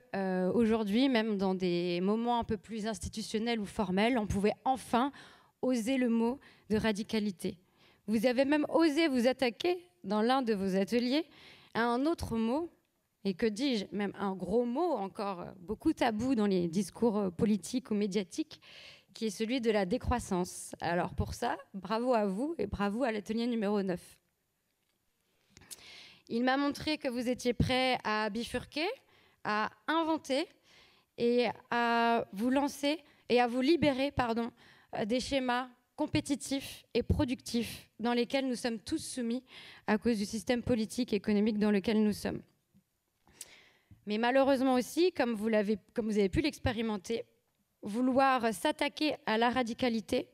aujourd'hui, même dans des moments un peu plus institutionnels ou formels, on pouvait enfin oser le mot de radicalité. Vous avez même osé vous attaquer dans l'un de vos ateliers à un autre mot, et que dis-je, même un gros mot encore beaucoup tabou dans les discours politiques ou médiatiques, qui est celui de la décroissance. Alors pour ça, bravo à vous et bravo à l'atelier numéro 9. Il m'a montré que vous étiez prêts à bifurquer, à inventer et à vous lancer et à vous libérer, des schémas compétitifs et productifs dans lesquels nous sommes tous soumis à cause du système politique et économique dans lequel nous sommes. Mais malheureusement aussi, comme vous avez pu l'expérimenter, vouloir s'attaquer à la radicalité,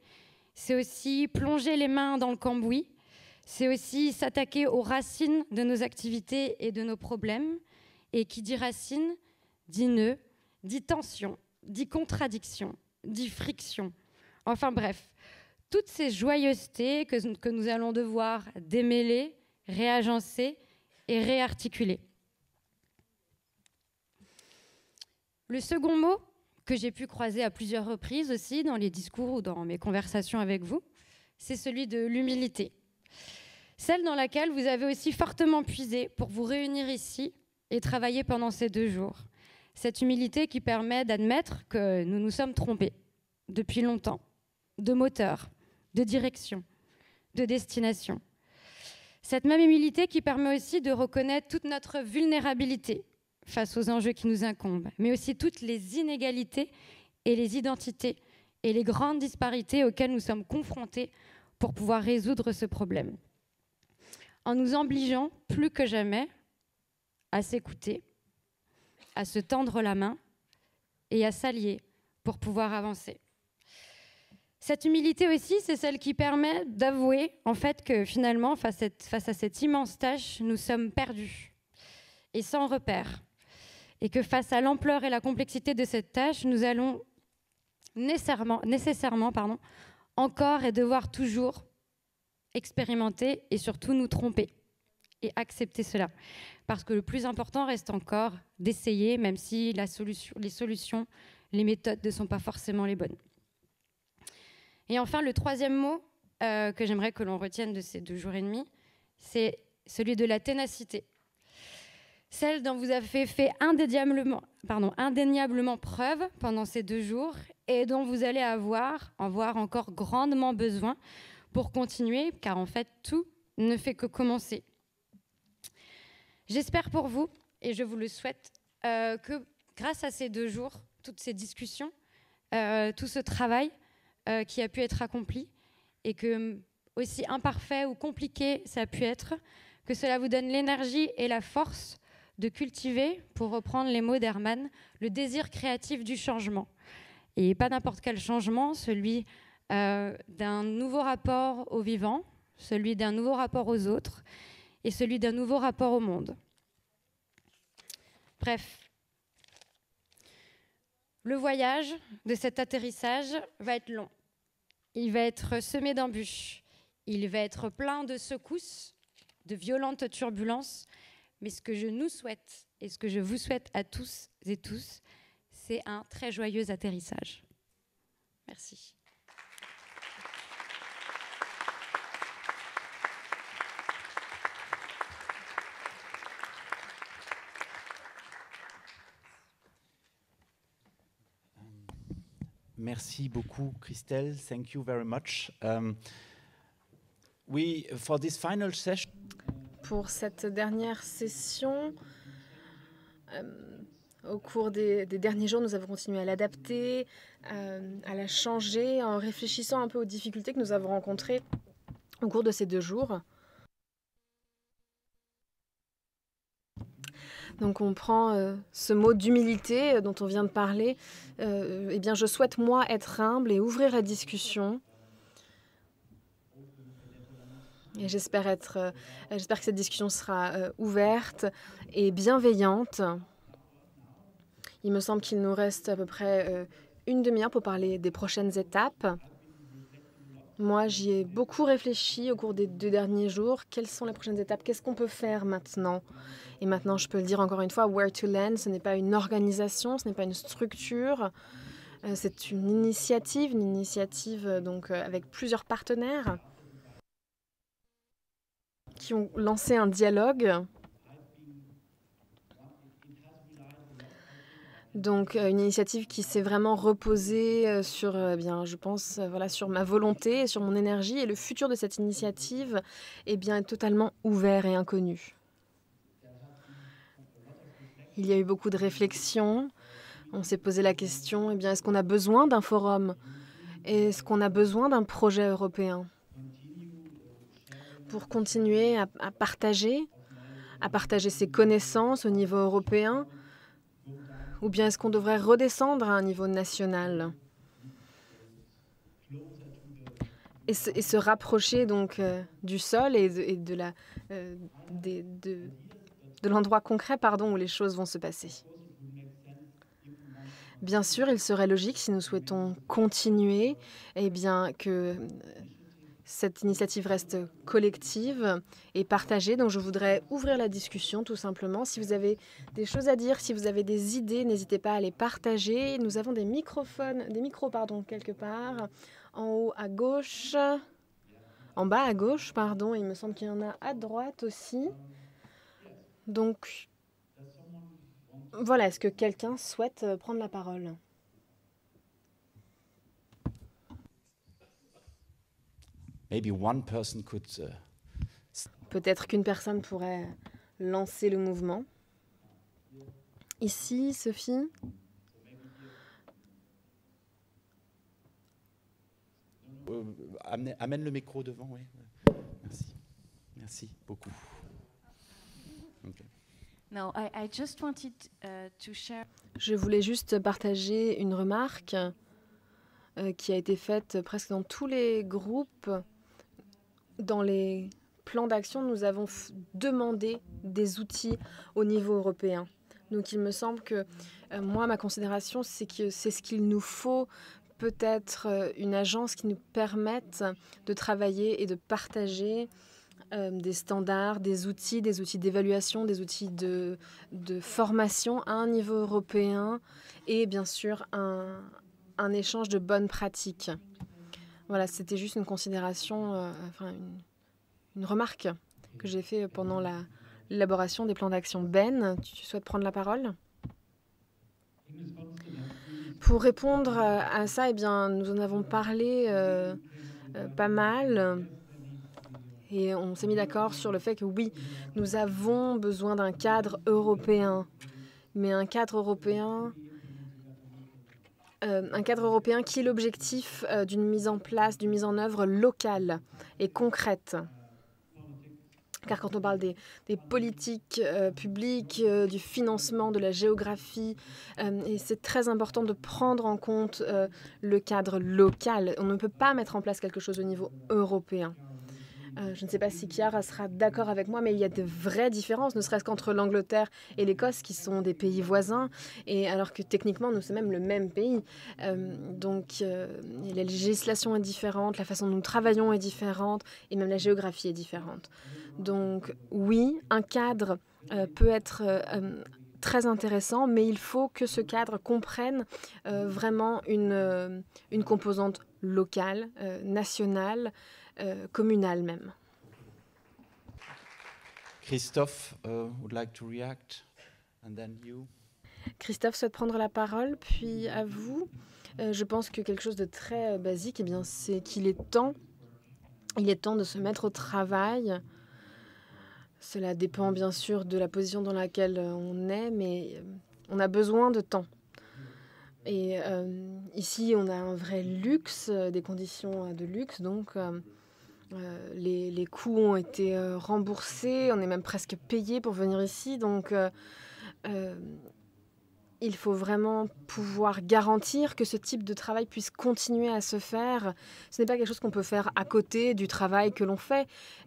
c'est aussi plonger les mains dans le cambouis, c'est aussi s'attaquer aux racines de nos activités et de nos problèmes. Et qui dit racines, dit nœud, dit tension, dit contradiction, dit friction. Enfin bref, toutes ces joyeusetés que nous allons devoir démêler, réagencer et réarticuler. Le second mot que j'ai pu croiser à plusieurs reprises aussi dans les discours ou dans mes conversations avec vous, c'est celui de l'humilité. Celle dans laquelle vous avez aussi fortement puisé pour vous réunir ici et travailler pendant ces 2 jours. Cette humilité qui permet d'admettre que nous nous sommes trompés depuis longtemps, de moteur, de direction, de destination. Cette même humilité qui permet aussi de reconnaître toute notre vulnérabilité face aux enjeux qui nous incombent, mais aussi toutes les inégalités et les identités et les grandes disparités auxquelles nous sommes confrontés pour pouvoir résoudre ce problème. En nous obligeant plus que jamais à s'écouter, à se tendre la main et à s'allier pour pouvoir avancer. Cette humilité aussi, c'est celle qui permet d'avouer en fait que finalement, face à cette immense tâche, nous sommes perdus et sans repère. Et que face à l'ampleur et la complexité de cette tâche, nous allons nécessairement, encore et devoir toujours expérimenter et surtout nous tromper et accepter cela. Parce que le plus important reste encore d'essayer, même si les solutions, les méthodes ne sont pas forcément les bonnes. Et enfin, le troisième mot que j'aimerais que l'on retienne de ces 2 jours et demi, c'est celui de la ténacité. Celle dont vous avez fait indéniablement preuve pendant ces 2 jours et dont vous allez avoir encore grandement besoin pour continuer, car en fait, tout ne fait que commencer. J'espère pour vous, et je vous le souhaite, que grâce à ces 2 jours, toutes ces discussions, tout ce travail qui a pu être accompli, et que, aussi imparfait ou compliqué ça a pu être, que cela vous donne l'énergie et la force de cultiver, pour reprendre les mots d'Herman, le désir créatif du changement. Et pas n'importe quel changement, celui d'un nouveau rapport au vivant, celui d'un nouveau rapport aux autres et celui d'un nouveau rapport au monde. Bref, le voyage de cet atterrissage va être long. Il va être semé d'embûches. Il va être plein de secousses, de violentes turbulences. Mais ce que je nous souhaite et ce que je vous souhaite à tous et tous, c'est un très joyeux atterrissage. Merci. Merci beaucoup, Christelle. Thank you very much. For this final session, pour cette dernière session, au cours des derniers jours, nous avons continué à l'adapter, à la changer, en réfléchissant un peu aux difficultés que nous avons rencontrées au cours de ces 2 jours. Donc on prend ce mot d'humilité dont on vient de parler. Eh bien, je souhaite, moi, être humble et ouvrir la discussion. Et j'espère que cette discussion sera ouverte et bienveillante. Il me semble qu'il nous reste à peu près une demi-heure pour parler des prochaines étapes. Moi, j'y ai beaucoup réfléchi au cours des 2 derniers jours. Quelles sont les prochaines étapes? Qu'est-ce qu'on peut faire maintenant? Et maintenant, je peux le dire encore une fois, Where to Land, ce n'est pas une organisation, ce n'est pas une structure. C'est une initiative donc, avec plusieurs partenaires qui ont lancé un dialogue. Donc une initiative qui s'est vraiment reposée sur, je pense, sur ma volonté et sur mon énergie. Et le futur de cette initiative est totalement ouvert et inconnu. Il y a eu beaucoup de réflexions. On s'est posé la question, est-ce qu'on a besoin d'un forum? Est-ce qu'on a besoin d'un projet européen pour continuer à partager ses connaissances au niveau européen? Ou bien est-ce qu'on devrait redescendre à un niveau national et se rapprocher donc du sol et de l'endroit concret où les choses vont se passer? Bien sûr, il serait logique, si nous souhaitons continuer, que cette initiative reste collective et partagée. Donc, je voudrais ouvrir la discussion, tout simplement. Si vous avez des choses à dire, si vous avez des idées, n'hésitez pas à les partager. Nous avons des micros, quelque part, en haut à gauche, en bas à gauche, pardon. Il me semble qu'il y en a à droite aussi. Donc, Voilà, est-ce que quelqu'un souhaite prendre la parole? Maybe one person could. Peut-être qu'une personne pourrait lancer le mouvement. Ici, Sophie. Amène le micro devant, oui. Merci. Merci beaucoup. Okay. No, I just wanted to share. Je voulais juste partager une remarque qui a été faite presque dans tous les groupes. Dans les plans d'action, nous avons demandé des outils au niveau européen. Donc il me semble que moi, ma considération, c'est que c'est ce qu'il nous faut, peut-être une agence qui nous permette de travailler et de partager des standards, des outils d'évaluation, des outils de formation à un niveau européen et bien sûr un échange de bonnes pratiques. Voilà, c'était juste une considération, une remarque que j'ai fait pendant l'élaboration des plans d'action. Ben, tu souhaites prendre la parole ? Pour répondre à ça, eh bien, nous en avons parlé pas mal et on s'est mis d'accord sur le fait que oui, nous avons besoin d'un cadre européen, mais un cadre européen qui est l'objectif d'une mise en place, d'une mise en œuvre locale et concrète. Car quand on parle des politiques publiques, du financement, de la géographie, et c'est très important de prendre en compte le cadre local. On ne peut pas mettre en place quelque chose au niveau européen. Je ne sais pas si Chiara sera d'accord avec moi, mais il y a de vraies différences, ne serait-ce qu'entre l'Angleterre et l'Écosse, qui sont des pays voisins, et alors que techniquement, nous sommes même le même pays. Donc, la législation est différente, la façon dont nous travaillons est différente, et même la géographie est différente. Donc, oui, un cadre peut être très intéressant, mais il faut que ce cadre comprenne vraiment une composante locale, nationale, communale même. Christophe would like to react, and then you. Christophe souhaite prendre la parole, puis à vous. Je pense que quelque chose de très basique, eh bien, c'est qu'il est temps. Il est temps de se mettre au travail. Cela dépend bien sûr de la position dans laquelle on est, mais on a besoin de temps. Et ici, on a un vrai luxe, des conditions de luxe, donc les coûts ont été remboursés, on est même presque payé pour venir ici, donc il faut vraiment pouvoir garantir que ce type de travail puisse continuer à se faire. Ce n'est pas quelque chose qu'on peut faire à côté du travail que l'on fait.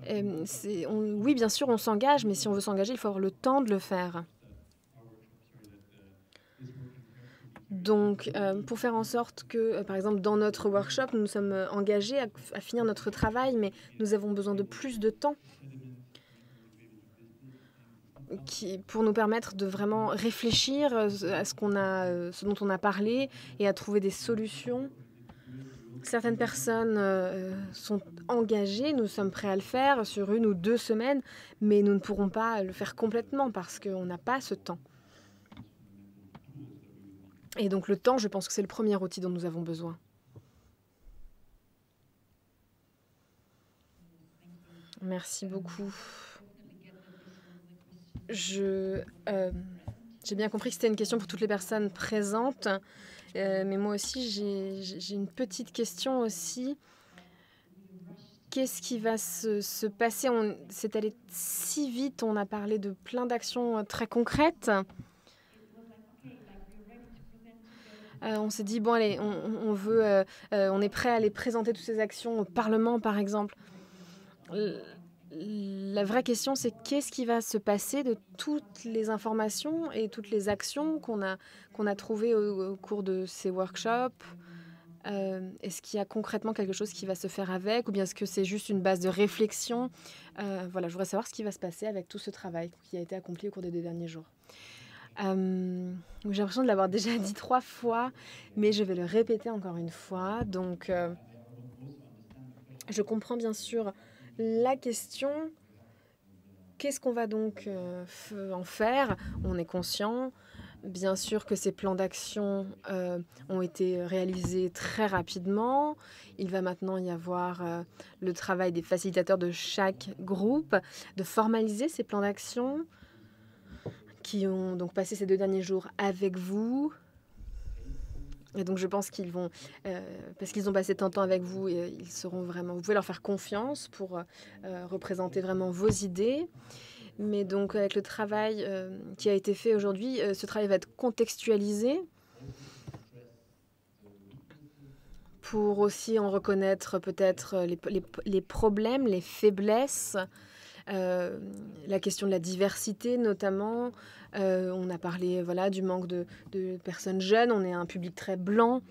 Oui, bien sûr, on s'engage, mais si on veut s'engager, il faut avoir le temps de le faire. Donc, pour faire en sorte que, par exemple, dans notre workshop, nous nous sommes engagés à finir notre travail, mais nous avons besoin de plus de temps pour nous permettre de vraiment réfléchir à ce dont on a parlé et à trouver des solutions. Certaines personnes sont engagées, nous sommes prêts à le faire sur 1 ou 2 semaines, mais nous ne pourrons pas le faire complètement parce qu'on n'a pas ce temps. Et donc le temps, je pense que c'est le premier outil dont nous avons besoin. Merci beaucoup. J'ai bien compris que c'était une question pour toutes les personnes présentes, mais moi aussi j'ai une petite question aussi. Qu'est-ce qui va se passer? C'est allé si vite, on a parlé de plein d'actions très concrètes. On s'est dit, bon allez, on est prêt à aller présenter toutes ces actions au Parlement, par exemple. La vraie question, c'est qu'est-ce qui va se passer de toutes les informations et toutes les actions qu'on a trouvées au cours de ces workshops? Est-ce qu'il y a concrètement quelque chose qui va se faire avec, ou bien est-ce que c'est juste une base de réflexion? Voilà, je voudrais savoir ce qui va se passer avec tout ce travail qui a été accompli au cours des 2 derniers jours. J'ai l'impression de l'avoir déjà dit 3 fois, mais je vais le répéter encore une fois. Donc, je comprends bien sûr la question. Qu'est-ce qu'on va donc en faire? On est conscient Bien sûr que ces plans d'action ont été réalisés très rapidement. Il va maintenant y avoir le travail des facilitateurs de chaque groupe, de formaliser ces plans d'action qui ont donc passé ces 2 derniers jours avec vous. Et donc je pense qu'ils vont, parce qu'ils ont passé tant de temps avec vous, ils seront vraiment, vous pouvez leur faire confiance pour représenter vraiment vos idées. Mais donc avec le travail qui a été fait aujourd'hui, ce travail va être contextualisé pour aussi en reconnaître peut-être les problèmes, les faiblesses, la question de la diversité notamment. On a parlé voilà, du manque de personnes jeunes, on est un public très blanc.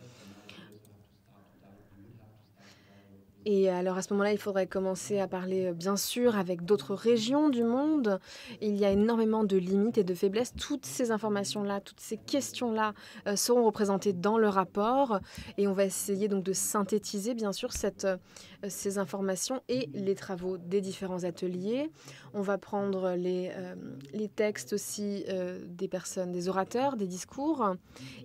Et alors à ce moment-là, il faudrait commencer à parler, bien sûr, avec d'autres régions du monde. Il y a énormément de limites et de faiblesses. Toutes ces informations-là, toutes ces questions-là seront représentées dans le rapport. Et on va essayer donc de synthétiser, bien sûr, ces informations et les travaux des différents ateliers. On va prendre les textes aussi des personnes, des orateurs, des discours.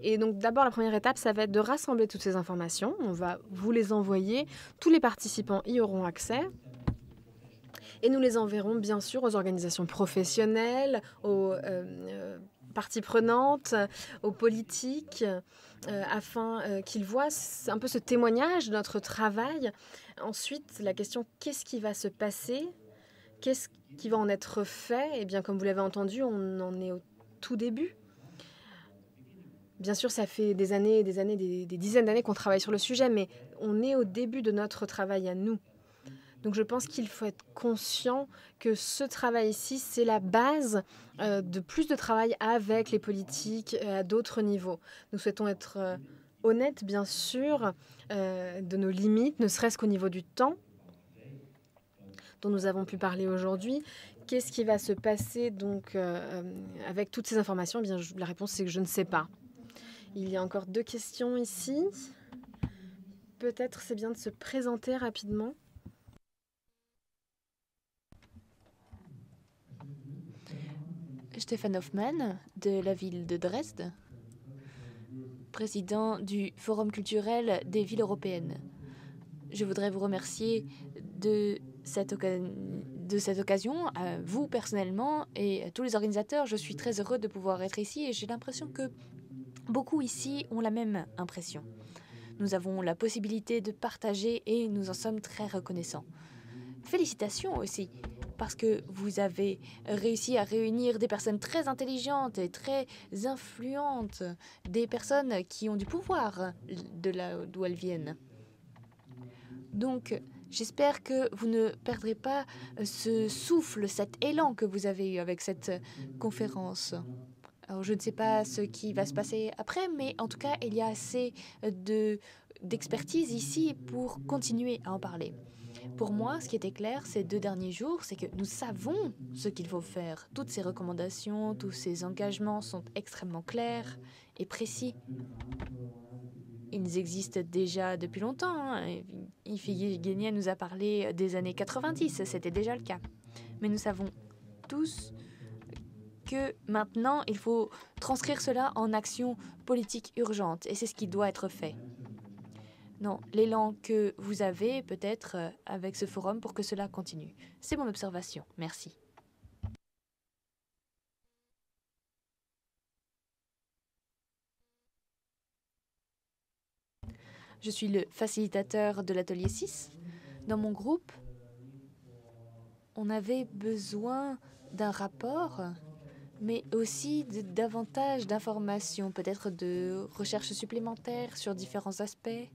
Et donc d'abord, la première étape, ça va être de rassembler toutes ces informations. On va vous les envoyer. Tous les participants y auront accès. Et nous les enverrons bien sûr aux organisations professionnelles, aux parties prenantes, aux politiques, afin qu'ils voient un peu ce témoignage de notre travail. Ensuite, la question, qu'est-ce qui va se passer? Qu'est-ce qui va en être fait? Eh bien, comme vous l'avez entendu, on en est au tout début. Bien sûr, ça fait des années, des dizaines d'années qu'on travaille sur le sujet, mais on est au début de notre travail à nous. Donc je pense qu'il faut être conscient que ce travail ici, c'est la base de plus de travail avec les politiques à d'autres niveaux. Nous souhaitons être honnêtes, bien sûr, de nos limites, ne serait-ce qu'au niveau du temps dont nous avons pu parler aujourd'hui. Qu'est-ce qui va se passer donc avec toutes ces informations? Eh bien, la réponse, c'est que je ne sais pas. Il y a encore 2 questions ici. Peut-être c'est bien de se présenter rapidement. Stefan Hoffmann, de la ville de Dresde, président du Forum culturel des villes européennes. Je voudrais vous remercier de cette occasion, à vous personnellement et à tous les organisateurs. Je suis très heureux de pouvoir être ici et j'ai l'impression que beaucoup ici ont la même impression. Nous avons la possibilité de partager et nous en sommes très reconnaissants. Félicitations aussi, parce que vous avez réussi à réunir des personnes très intelligentes et très influentes, des personnes qui ont du pouvoir de là d'où elles viennent. Donc, j'espère que vous ne perdrez pas ce souffle, cet élan que vous avez eu avec cette conférence. Alors, je ne sais pas ce qui va se passer après, mais en tout cas, il y a assez d'expertise ici pour continuer à en parler. Pour moi, ce qui était clair ces 2 derniers jours, c'est que nous savons ce qu'il faut faire. Toutes ces recommandations, tous ces engagements sont extrêmement clairs et précis. Ils existent déjà depuis longtemps. Iphigénie nous a parlé des années 90, c'était déjà le cas. Mais nous savons tous que maintenant, il faut transcrire cela en action politique urgente, et c'est ce qui doit être fait. Non, l'élan que vous avez peut-être avec ce forum pour que cela continue. C'est mon observation. Merci. Je suis le facilitateur de l'atelier 6. Dans mon groupe, on avait besoin d'un rapport, mais aussi davantage d'informations, peut-être de recherches supplémentaires sur différents aspects,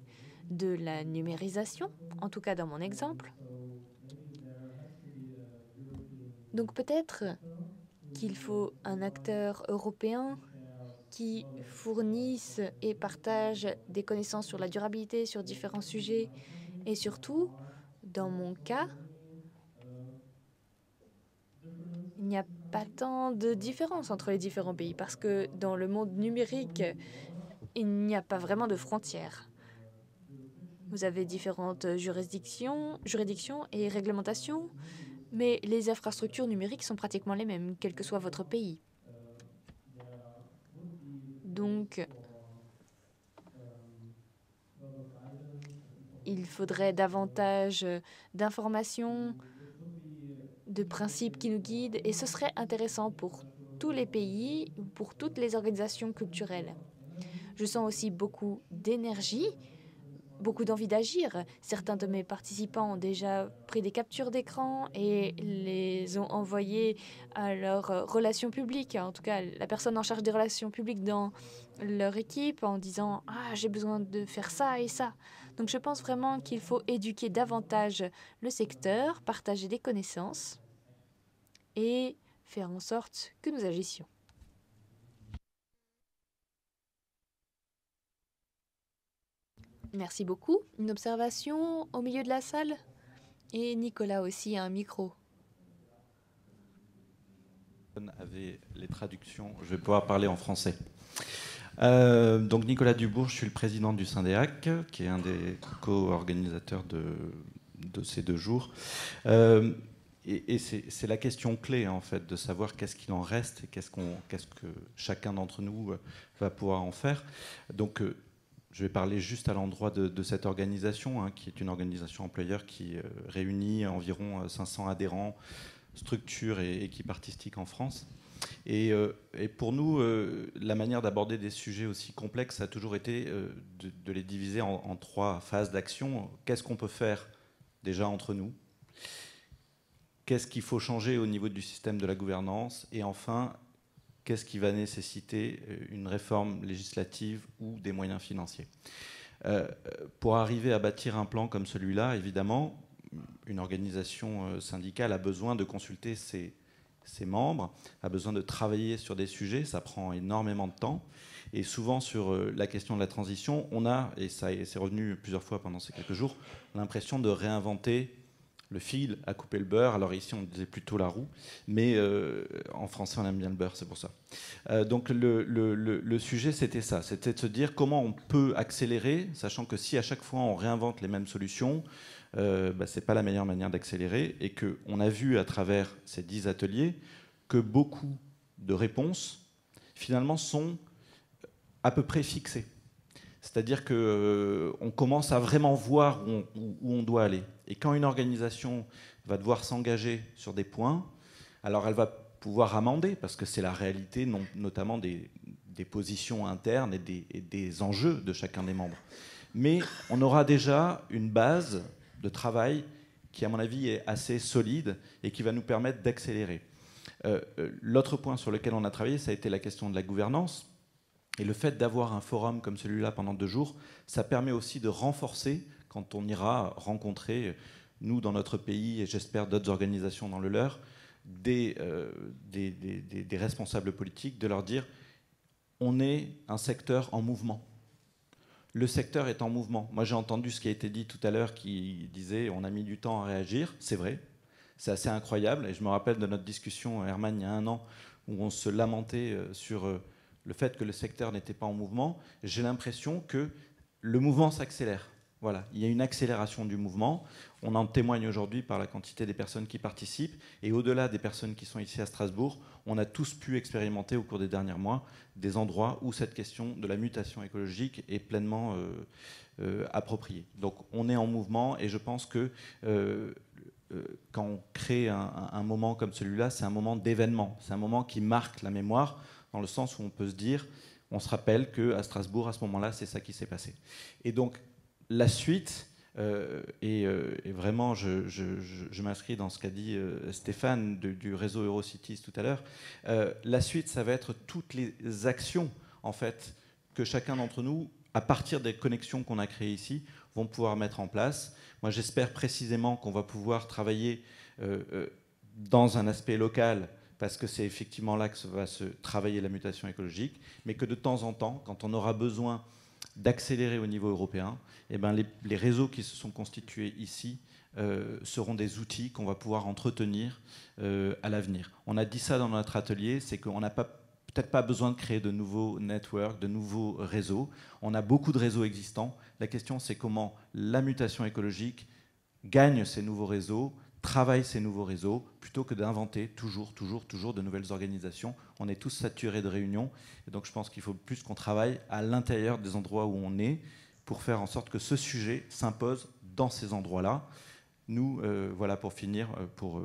de la numérisation, en tout cas dans mon exemple. Donc peut-être qu'il faut un acteur européen qui fournisse et partage des connaissances sur la durabilité, sur différents sujets, et surtout, dans mon cas, il n'y a pas tant de différence entre les différents pays, parce que dans le monde numérique, il n'y a pas vraiment de frontières. Vous avez différentes juridictions et réglementations, mais les infrastructures numériques sont pratiquement les mêmes, quel que soit votre pays. Donc, il faudrait davantage d'informations, de principes qui nous guident, et ce serait intéressant pour tous les pays, pour toutes les organisations culturelles. Je sens aussi beaucoup d'énergie, beaucoup d'envie d'agir. Certains de mes participants ont déjà pris des captures d'écran et les ont envoyées à leurs relations publiques, en tout cas la personne en charge des relations publiques dans leur équipe, en disant « Ah, j'ai besoin de faire ça et ça ». Donc je pense vraiment qu'il faut éduquer davantage le secteur, partager des connaissances et faire en sorte que nous agissions. Merci beaucoup. Une observation au milieu de la salle? Et Nicolas aussi a un micro. Avec les traductions, je vais pouvoir parler en français. Donc Nicolas Dubourg, je suis le président du Syndéac, qui est un des co-organisateurs de ces 2 jours. Et c'est la question clé, en fait, de savoir qu'est-ce qu'il en reste et qu'est-ce que chacun d'entre nous va pouvoir en faire. Donc, je vais parler juste à l'endroit de cette organisation, qui est une organisation employeur qui réunit environ 500 adhérents, structures et équipes artistiques en France. Et pour nous, la manière d'aborder des sujets aussi complexes a toujours été de les diviser en 3 phases d'action. Qu'est-ce qu'on peut faire déjà entre nous ? Qu'est-ce qu'il faut changer au niveau du système de la gouvernance ? Et enfin, qu'est-ce qui va nécessiter une réforme législative ou des moyens financiers ? Pour arriver à bâtir un plan comme celui-là, évidemment, une organisation syndicale a besoin de consulter ses membres, a besoin de travailler sur des sujets, ça prend énormément de temps. Et souvent, sur la question de la transition, on a, et c'est revenu plusieurs fois pendant ces quelques jours, l'impression de réinventer le fil à couper le beurre. Alors ici, on disait plutôt la roue, mais en français, on aime bien le beurre, c'est pour ça. Donc le sujet, c'était ça. C'était de se dire comment on peut accélérer, sachant que si à chaque fois, on réinvente les mêmes solutions, ce n'est pas la meilleure manière d'accélérer, et qu'on a vu à travers ces 10 ateliers que beaucoup de réponses, finalement, sont à peu près fixées. C'est-à-dire qu'on commence à vraiment voir où on doit aller. Et quand une organisation va devoir s'engager sur des points, alors elle va pouvoir amender, parce que c'est la réalité, notamment des positions internes et des enjeux de chacun des membres. Mais on aura déjà une base de travail qui, à mon avis, est assez solide et qui va nous permettre d'accélérer. L'autre point sur lequel on a travaillé, ça a été la question de la gouvernance. Et le fait d'avoir un forum comme celui-là pendant 2 jours, ça permet aussi de renforcer, quand on ira rencontrer, nous dans notre pays, et j'espère d'autres organisations dans le leur, des responsables politiques, de leur dire on est un secteur en mouvement. Le secteur est en mouvement. Moi, j'ai entendu ce qui a été dit tout à l'heure qui disait on a mis du temps à réagir. C'est vrai, c'est assez incroyable. Et je me rappelle de notre discussion, Herman, il y a 1 an, où on se lamentait sur le fait que le secteur n'était pas en mouvement. J'ai l'impression que le mouvement s'accélère. Voilà, il y a une accélération du mouvement. On en témoigne aujourd'hui par la quantité des personnes qui participent. Et au-delà des personnes qui sont ici à Strasbourg, on a tous pu expérimenter au cours des derniers mois des endroits où cette question de la mutation écologique est pleinement appropriée. Donc on est en mouvement et je pense que quand on crée un moment comme celui-là, c'est un moment d'événement. C'est un moment qui marque la mémoire dans le sens où on peut se dire, on se rappelle qu'à Strasbourg, à ce moment-là, c'est ça qui s'est passé. Et donc, la suite, et vraiment, je m'inscris dans ce qu'a dit Stéphane du réseau Eurocities tout à l'heure, la suite, ça va être toutes les actions, en fait, que chacun d'entre nous, à partir des connexions qu'on a créées ici, vont pouvoir mettre en place. Moi, j'espère précisément qu'on va pouvoir travailler dans un aspect local, parce que c'est effectivement là que va se travailler la mutation écologique, mais que de temps en temps, quand on aura besoin d'accélérer au niveau européen, eh ben les réseaux qui se sont constitués ici seront des outils qu'on va pouvoir entretenir à l'avenir. On a dit ça dans notre atelier, c'est qu'on n'a peut-être pas besoin de créer de nouveaux networks, de nouveaux réseaux. On a beaucoup de réseaux existants. La question, c'est comment la mutation écologique gagne ces nouveaux réseaux, travaillent ces nouveaux réseaux plutôt que d'inventer toujours de nouvelles organisations. On est tous saturés de réunions et donc je pense qu'il faut plus qu'on travaille à l'intérieur des endroits où on est pour faire en sorte que ce sujet s'impose dans ces endroits-là. Nous, voilà, pour finir, pour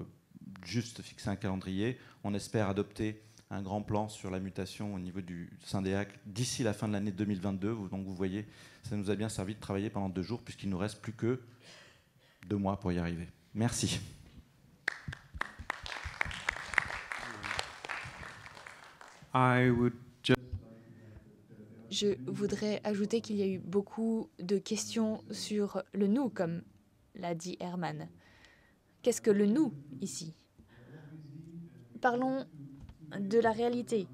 juste fixer un calendrier, on espère adopter un grand plan sur la mutation au niveau du Syndéac d'ici la fin de l'année 2022. Donc vous voyez, ça nous a bien servi de travailler pendant 2 jours puisqu'il nous reste plus que 2 mois pour y arriver. Merci. Je voudrais ajouter qu'il y a eu beaucoup de questions sur le nous, comme l'a dit Herman. Qu'est-ce que le nous ici? Parlons de la réalité.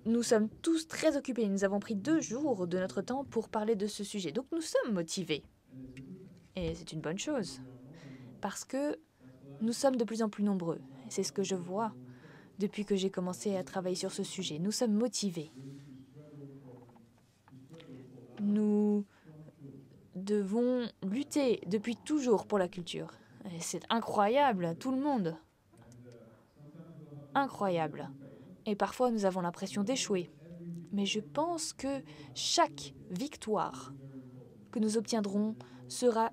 Nous sommes tous très occupés. Nous avons pris 2 jours de notre temps pour parler de ce sujet. Donc nous sommes motivés. Et c'est une bonne chose. Parce que nous sommes de plus en plus nombreux. C'est ce que je vois depuis que j'ai commencé à travailler sur ce sujet. Nous sommes motivés. Nous devons lutter depuis toujours pour la culture. Et c'est incroyable, tout le monde. Incroyable. Et parfois, nous avons l'impression d'échouer. Mais je pense que chaque victoire que nous obtiendrons sera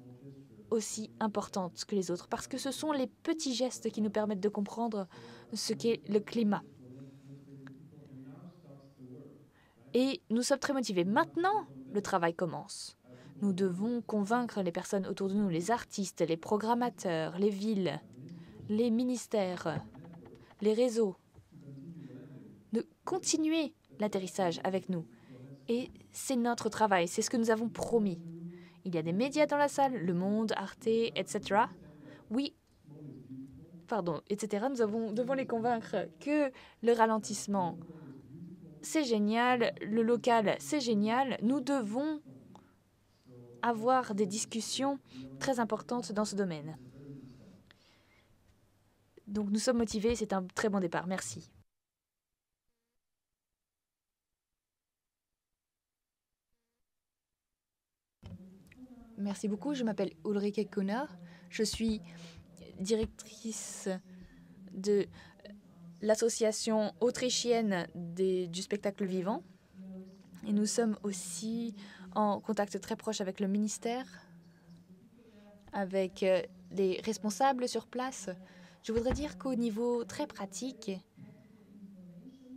aussi importante que les autres, parce que ce sont les petits gestes qui nous permettent de comprendre ce qu'est le climat. Et nous sommes très motivés. Maintenant, le travail commence. Nous devons convaincre les personnes autour de nous, les artistes, les programmateurs, les villes, les ministères, les réseaux, de continuer l'atterrissage avec nous. Et c'est notre travail, c'est ce que nous avons promis. Il y a des médias dans la salle, Le Monde, Arte, etc. Oui, pardon, etc. Nous devons les convaincre que le ralentissement, c'est génial, le local, c'est génial. Nous devons avoir des discussions très importantes dans ce domaine. Donc nous sommes motivés, c'est un très bon départ. Merci. Merci beaucoup, je m'appelle Ulrike Kunner. Je suis directrice de l'association autrichienne du spectacle vivant. Et nous sommes aussi en contact très proche avec le ministère, avec les responsables sur place. Je voudrais dire qu'au niveau très pratique,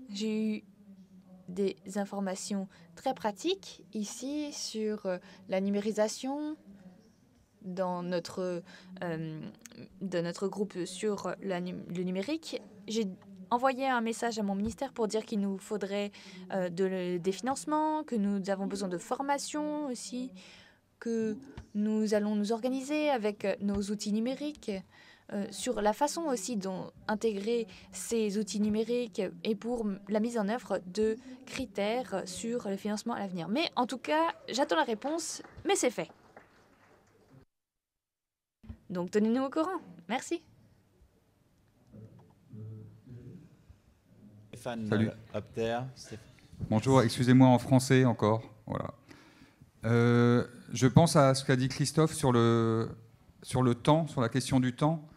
j'ai eu des informations très pratiques ici sur la numérisation dans notre groupe sur le numérique. J'ai envoyé un message à mon ministère pour dire qu'il nous faudrait des financements, que nous avons besoin de formation aussi, que nous allons nous organiser avec nos outils numériques, sur la façon aussi dont intégrer ces outils numériques et pour la mise en œuvre de critères sur le financement à l'avenir. Mais en tout cas, j'attends la réponse, mais c'est fait. Donc tenez-nous au courant. Merci. Stéphane, salut. Up there. Bonjour, excusez-moi en français encore. Voilà. Je pense à ce qu'a dit Christophe sur le temps, sur la question du temps.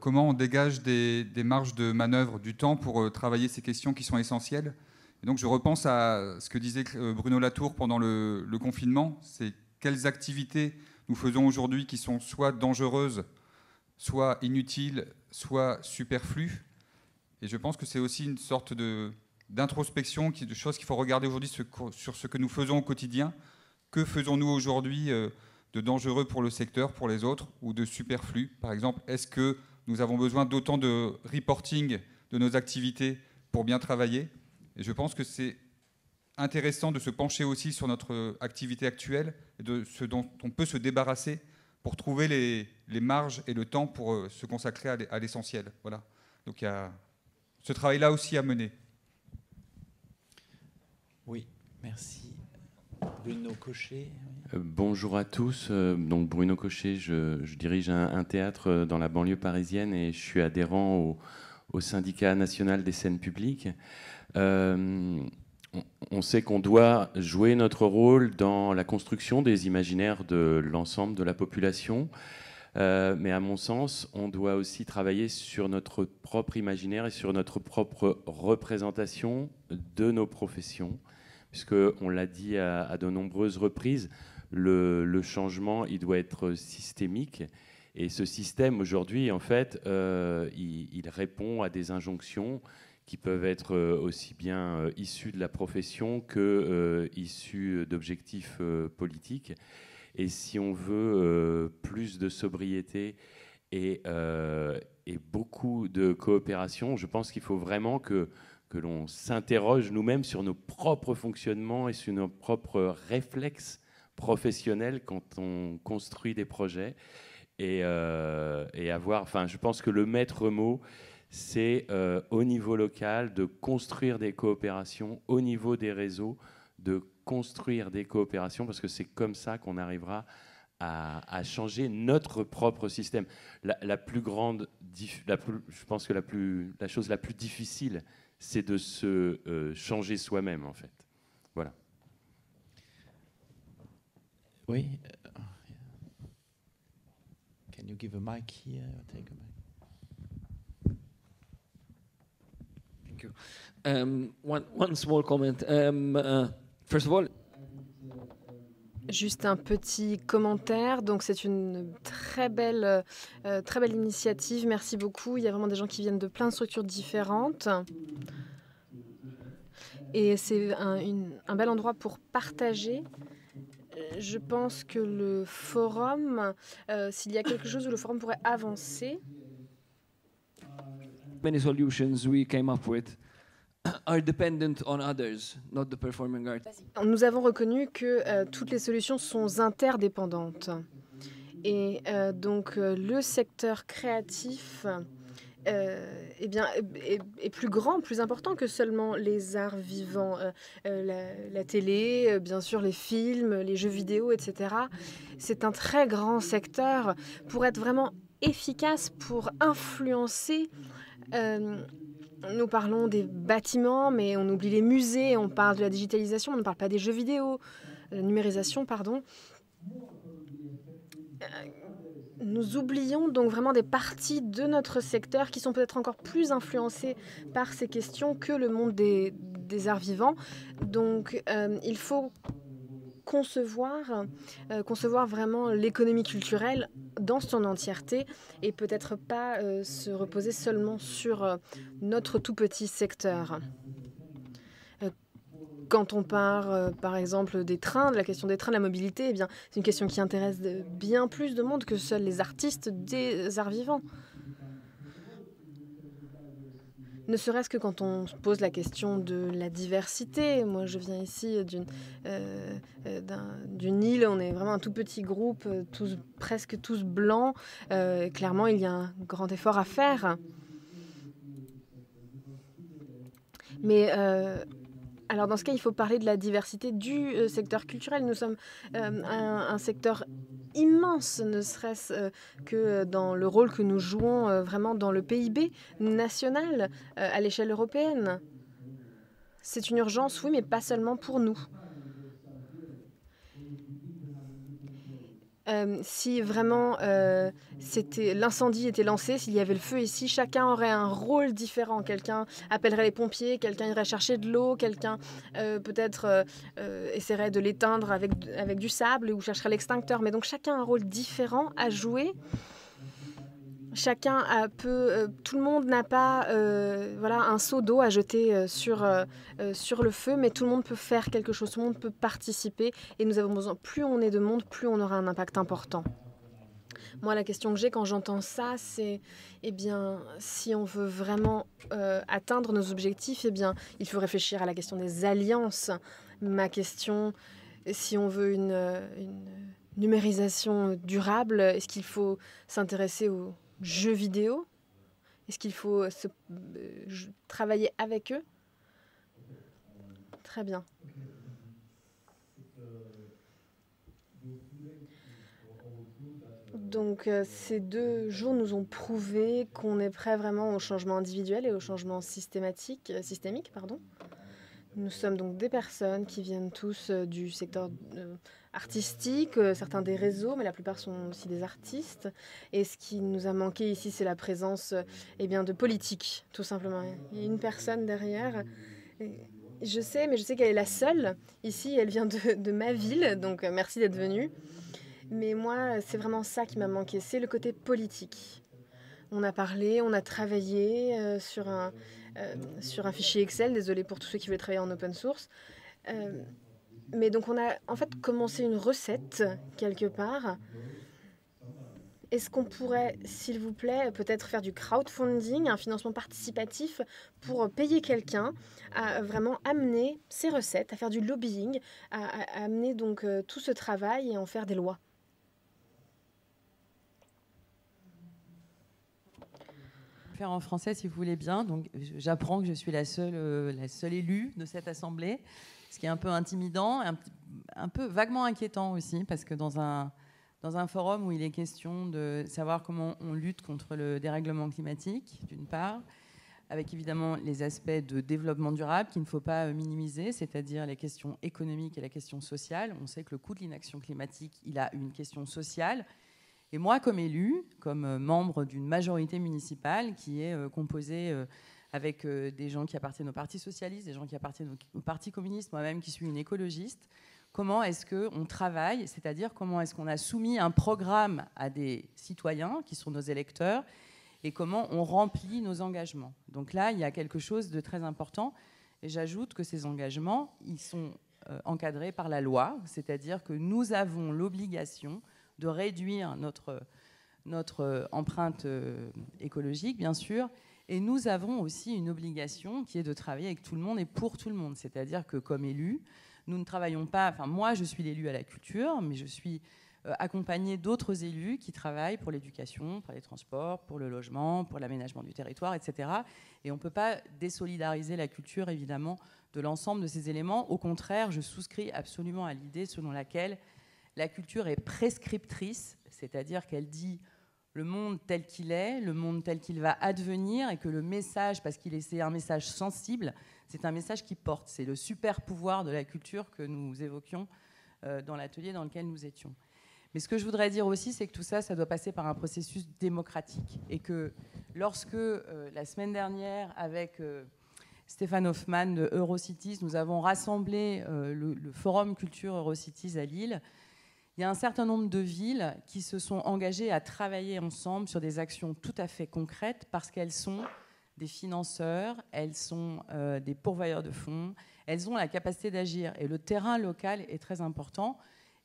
Comment on dégage des marges de manœuvre du temps pour travailler ces questions qui sont essentielles. Et donc je repense à ce que disait Bruno Latour pendant le confinement, c'est quelles activités nous faisons aujourd'hui qui sont soit dangereuses, soit inutiles, soit superflues. Et je pense que c'est aussi une sorte d'introspection, de choses qu'il faut regarder aujourd'hui sur ce que nous faisons au quotidien. Que faisons-nous aujourd'hui de dangereux pour le secteur, pour les autres, ou de superflu? Par exemple, est-ce que nous avons besoin d'autant de reporting de nos activités pour bien travailler? Et je pense que c'est intéressant de se pencher aussi sur notre activité actuelle et de ce dont on peut se débarrasser pour trouver les marges et le temps pour se consacrer à l'essentiel. Voilà. Donc il y a ce travail-là aussi à mener. Oui, merci. Bruno Cochet. Bonjour à tous. Donc Bruno Cochet, je dirige un théâtre dans la banlieue parisienne et je suis adhérent au syndicat national des scènes publiques. On sait qu'on doit jouer notre rôle dans la construction des imaginaires de l'ensemble de la population. Mais à mon sens, on doit aussi travailler sur notre propre imaginaire et sur notre propre représentation de nos professions, puisqu'on l'a dit à de nombreuses reprises, le changement, il doit être systémique. Et ce système, aujourd'hui, en fait, il répond à des injonctions qui peuvent être aussi bien issues de la profession que issues d'objectifs politiques. Et si on veut plus de sobriété et beaucoup de coopération, je pense qu'il faut vraiment que l'on s'interroge nous-mêmes sur nos propres fonctionnements et sur nos propres réflexes professionnels quand on construit des projets. Et avoir, enfin, je pense que le maître mot, c'est au niveau local de construire des coopérations, au niveau des réseaux, de construire des coopérations, parce que c'est comme ça qu'on arrivera à changer notre propre système. La plus grande, je pense que la chose la plus difficile, c'est de se changer soi-même, en fait. Voilà. Oui. Can you give a mic here or take a mic? Thank you. One small comment. First of all, juste un petit commentaire. Donc c'est une très belle initiative. Merci beaucoup. Il y a vraiment des gens qui viennent de plein de structures différentes. Et c'est un bel endroit pour partager. Je pense que le forum, s'il y a quelque chose où le forum pourrait avancer, many solutions we came up with are dependent on others, not the performing art. Nous avons reconnu que toutes les solutions sont interdépendantes. Et donc le secteur créatif est plus grand, plus important que seulement les arts vivants, la télé, bien sûr les films, les jeux vidéo, etc. C'est un très grand secteur pour être vraiment efficace, pour influencer. Nous parlons des bâtiments, mais on oublie les musées, on parle de la digitalisation, on ne parle pas des jeux vidéo, la numérisation, pardon. Nous oublions donc vraiment des parties de notre secteur qui sont peut-être encore plus influencées par ces questions que le monde des arts vivants. Donc il faut concevoir vraiment l'économie culturelle dans son entièreté et peut-être pas se reposer seulement sur notre tout petit secteur. Quand on parle, par exemple, des trains, de la question des trains, de la mobilité, eh bien, c'est une question qui intéresse bien plus de monde que seuls les artistes des arts vivants. Ne serait-ce que quand on se pose la question de la diversité. Moi, je viens ici d'une île, on est vraiment un tout petit groupe, presque tous blancs. Clairement, il y a un grand effort à faire. Mais alors dans ce cas, il faut parler de la diversité du secteur culturel. Nous sommes un secteur immense, ne serait-ce que dans le rôle que nous jouons vraiment dans le PIB national à l'échelle européenne. C'est une urgence, oui, mais pas seulement pour nous. Si vraiment l'incendie était lancé, s'il y avait le feu ici, chacun aurait un rôle différent. Quelqu'un appellerait les pompiers, quelqu'un irait chercher de l'eau, quelqu'un peut-être essaierait de l'éteindre avec du sable ou chercherait l'extincteur. Mais donc chacun a un rôle différent à jouer. Chacun tout le monde n'a pas un seau d'eau à jeter sur le feu, mais tout le monde peut faire quelque chose, tout le monde peut participer. Et nous avons besoin, plus on est de monde, plus on aura un impact important. Moi, la question que j'ai quand j'entends ça, c'est, si on veut vraiment atteindre nos objectifs, il faut réfléchir à la question des alliances. Ma question, si on veut une numérisation durable, est-ce qu'il faut s'intéresser aux jeux vidéo? Est-ce qu'il faut travailler avec eux? Très bien. Donc ces 2 jours nous ont prouvé qu'on est prêt vraiment au changement individuel et au changement systémique. Nous sommes donc des personnes qui viennent tous du secteur artistique, certains des réseaux, mais la plupart sont aussi des artistes. Et ce qui nous a manqué ici, c'est la présence de politique, tout simplement. Il y a une personne derrière. Je sais qu'elle est la seule. Ici, elle vient de ma ville, donc merci d'être venue. Mais moi, c'est vraiment ça qui m'a manqué, c'est le côté politique. On a parlé, on a travaillé sur un fichier Excel, désolé pour tous ceux qui veulent travailler en open source. Mais donc on a en fait commencé une recette quelque part. Est-ce qu'on pourrait, s'il vous plaît, peut-être faire du crowdfunding, un financement participatif pour payer quelqu'un à vraiment amener ces recettes, à faire du lobbying, à amener donc tout ce travail et en faire des lois? Faire en français si vous voulez bien. Donc, j'apprends que je suis la seule élue de cette assemblée, ce qui est un peu intimidant, un peu vaguement inquiétant aussi, parce que dans un forum où il est question de savoir comment on lutte contre le dérèglement climatique, d'une part, avec évidemment les aspects de développement durable qu'il ne faut pas minimiser, c'est-à-dire les questions économiques et la question sociale. On sait que le coût de l'inaction climatique, il a une question sociale. Et moi, comme élu, comme membre d'une majorité municipale qui est composée avec des gens qui appartiennent au Parti socialiste, des gens qui appartiennent au Parti communiste, moi-même qui suis une écologiste, comment est-ce qu'on travaille, c'est-à-dire comment est-ce qu'on a soumis un programme à des citoyens qui sont nos électeurs et comment on remplit nos engagements. Donc là, il y a quelque chose de très important. Et j'ajoute que ces engagements, ils sont encadrés par la loi, c'est-à-dire que nous avons l'obligation de réduire notre empreinte écologique, bien sûr. Et nous avons aussi une obligation qui est de travailler avec tout le monde et pour tout le monde. C'est-à-dire que comme élus, nous ne travaillons pas... Enfin, moi, je suis l'élu à la culture, mais je suis accompagnée d'autres élus qui travaillent pour l'éducation, pour les transports, pour le logement, pour l'aménagement du territoire, etc. Et on ne peut pas désolidariser la culture, évidemment, de l'ensemble de ces éléments. Au contraire, je souscris absolument à l'idée selon laquelle la culture est prescriptrice, c'est-à-dire qu'elle dit le monde tel qu'il est, le monde tel qu'il va advenir, et que le message, parce qu'il c'est un message sensible, c'est un message qui porte. C'est le super pouvoir de la culture que nous évoquions dans l'atelier dans lequel nous étions. Mais ce que je voudrais dire aussi, c'est que tout ça, ça doit passer par un processus démocratique. Et que lorsque, la semaine dernière, avec Stéphane Hoffman de Eurocities, nous avons rassemblé le Forum Culture Eurocities à Lille, il y a un certain nombre de villes qui se sont engagées à travailler ensemble sur des actions tout à fait concrètes parce qu'elles sont des financeurs, elles sont des pourvoyeurs de fonds, elles ont la capacité d'agir. Et le terrain local est très important,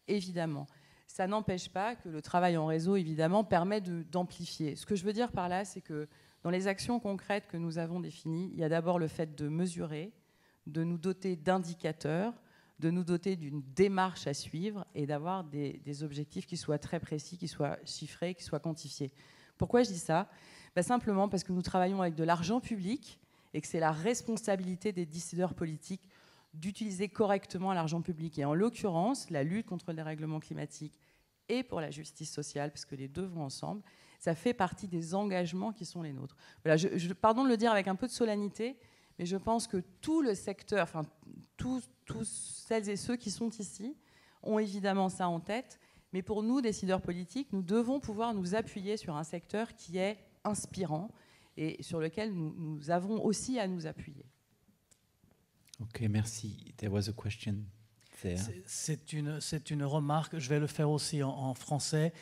évidemment. Ça n'empêche pas que le travail en réseau, évidemment, permet d'amplifier. Ce que je veux dire par là, c'est que dans les actions concrètes que nous avons définies, il y a d'abord le fait de mesurer, de nous doter d'indicateurs, de nous doter d'une démarche à suivre et d'avoir des objectifs qui soient très précis, qui soient chiffrés, qui soient quantifiés. Pourquoi je dis ça ? Simplement parce que nous travaillons avec de l'argent public et que c'est la responsabilité des décideurs politiques d'utiliser correctement l'argent public. Et en l'occurrence, la lutte contre le dérèglement climatique et pour la justice sociale, parce que les deux vont ensemble, ça fait partie des engagements qui sont les nôtres. Voilà, pardon de le dire avec un peu de solennité, mais je pense que tout le secteur, enfin tous celles et ceux qui sont ici ont évidemment ça en tête, mais pour nous, décideurs politiques, nous devons pouvoir nous appuyer sur un secteur qui est inspirant et sur lequel nous avons aussi à nous appuyer. Ok, merci. There was a question there. C'est une remarque, je vais le faire aussi en français.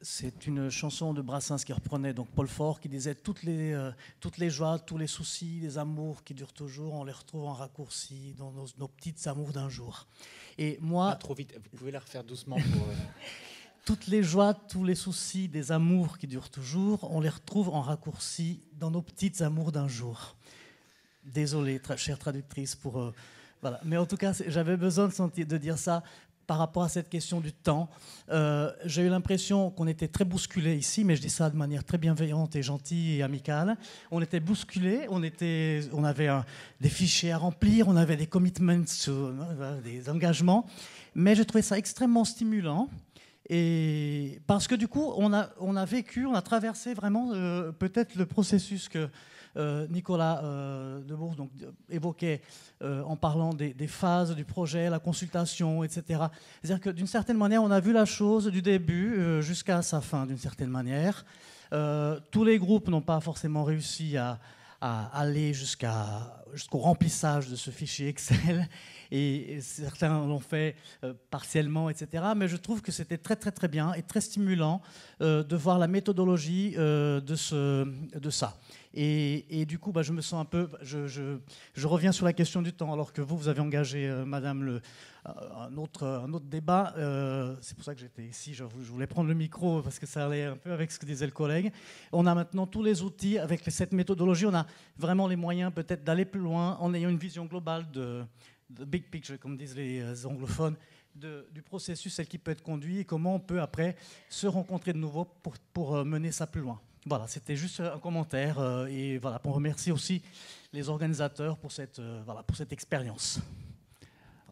C'est une chanson de Brassens qui reprenait donc Paul Faure qui disait toutes les joies, tous les soucis, les amours qui durent toujours, on les retrouve en raccourci dans nos petites amours d'un jour. Et moi, pas trop vite, vous pouvez la refaire doucement pour... Toutes les joies, tous les soucis, des amours qui durent toujours, on les retrouve en raccourci dans nos petites amours d'un jour. Désolée, chère traductrice, pour... voilà. Mais en tout cas, j'avais besoin de dire ça par rapport à cette question du temps. J'ai eu l'impression qu'on était très bousculés ici, mais je dis ça de manière très bienveillante et gentille et amicale. On était bousculés, on avait des fichiers à remplir, on avait des commitments, des engagements, mais j'ai trouvé ça extrêmement stimulant. Et parce que du coup, on a vécu, on a traversé vraiment peut-être le processus que Nicolas Debourg évoquait en parlant des phases du projet, la consultation, etc. C'est-à-dire que d'une certaine manière, on a vu la chose du début jusqu'à sa fin, d'une certaine manière. Tous les groupes n'ont pas forcément réussi à aller jusqu'au remplissage de ce fichier Excel, et certains l'ont fait partiellement, etc. Mais je trouve que c'était très très très bien et très stimulant de voir la méthodologie de ça. Et du coup, je me sens un peu... Je reviens sur la question du temps, alors que vous avez engagé, Madame, un autre débat. C'est pour ça que j'étais ici. Je voulais prendre le micro parce que ça allait un peu avec ce que disait le collègue. On a maintenant tous les outils. Avec cette méthodologie, on a vraiment les moyens peut-être d'aller plus loin en ayant une vision globale de big picture, comme disent les anglophones, du processus tel qu'il peut être conduit et comment on peut après se rencontrer de nouveau pour mener ça plus loin. Voilà, c'était juste un commentaire et voilà, pour remercier aussi les organisateurs pour cette expérience.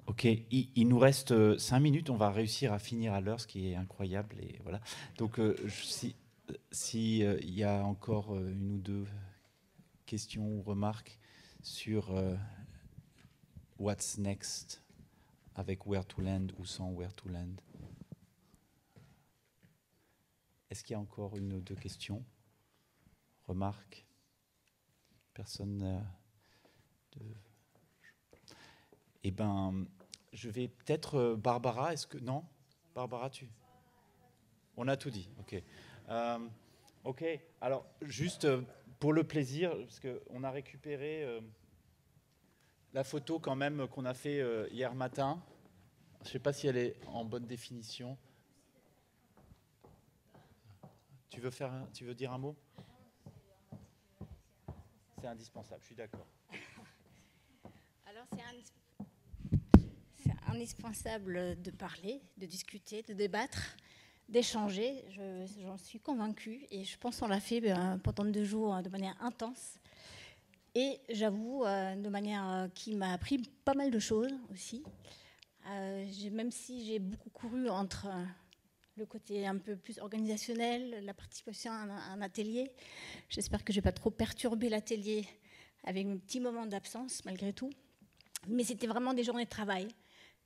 Ok, il nous reste 5 minutes, on va réussir à finir à l'heure, ce qui est incroyable. Et voilà. Donc, si y a encore une ou deux questions ou remarques sur what's next avec Where to Land ou sans Where to Land. Est-ce qu'il y a encore une ou deux questions, remarques? Personne Eh bien, je vais peut-être... Barbara, est-ce que... Non, Barbara, On a tout dit, ok. Ok, alors, juste pour le plaisir, parce qu'on a récupéré la photo quand même qu'on a fait hier matin. Je ne sais pas si elle est en bonne définition. Tu veux dire un mot? C'est indispensable, je suis d'accord. Alors, c'est indispensable de parler, de discuter, de débattre, d'échanger. J'en suis convaincue et je pense qu'on l'a fait pendant 2 jours de manière intense. Et j'avoue, de manière qui m'a appris pas mal de choses aussi. Même si j'ai beaucoup couru entre le côté un peu plus organisationnel, la participation à un atelier, j'espère que je ne vais pas trop perturber l'atelier avec mes petits moments d'absence malgré tout. Mais c'était vraiment des journées de travail.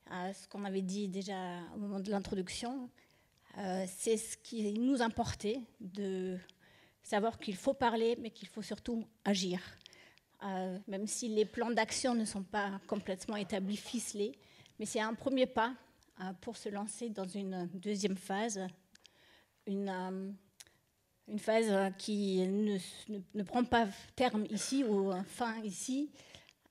Ce qu'on avait dit déjà au moment de l'introduction, c'est ce qui nous importait, de savoir qu'il faut parler, mais qu'il faut surtout agir. Même si les plans d'action ne sont pas complètement établis, ficelés, mais c'est un premier pas pour se lancer dans une deuxième phase, une phase qui ne prend pas terme ici ou fin ici.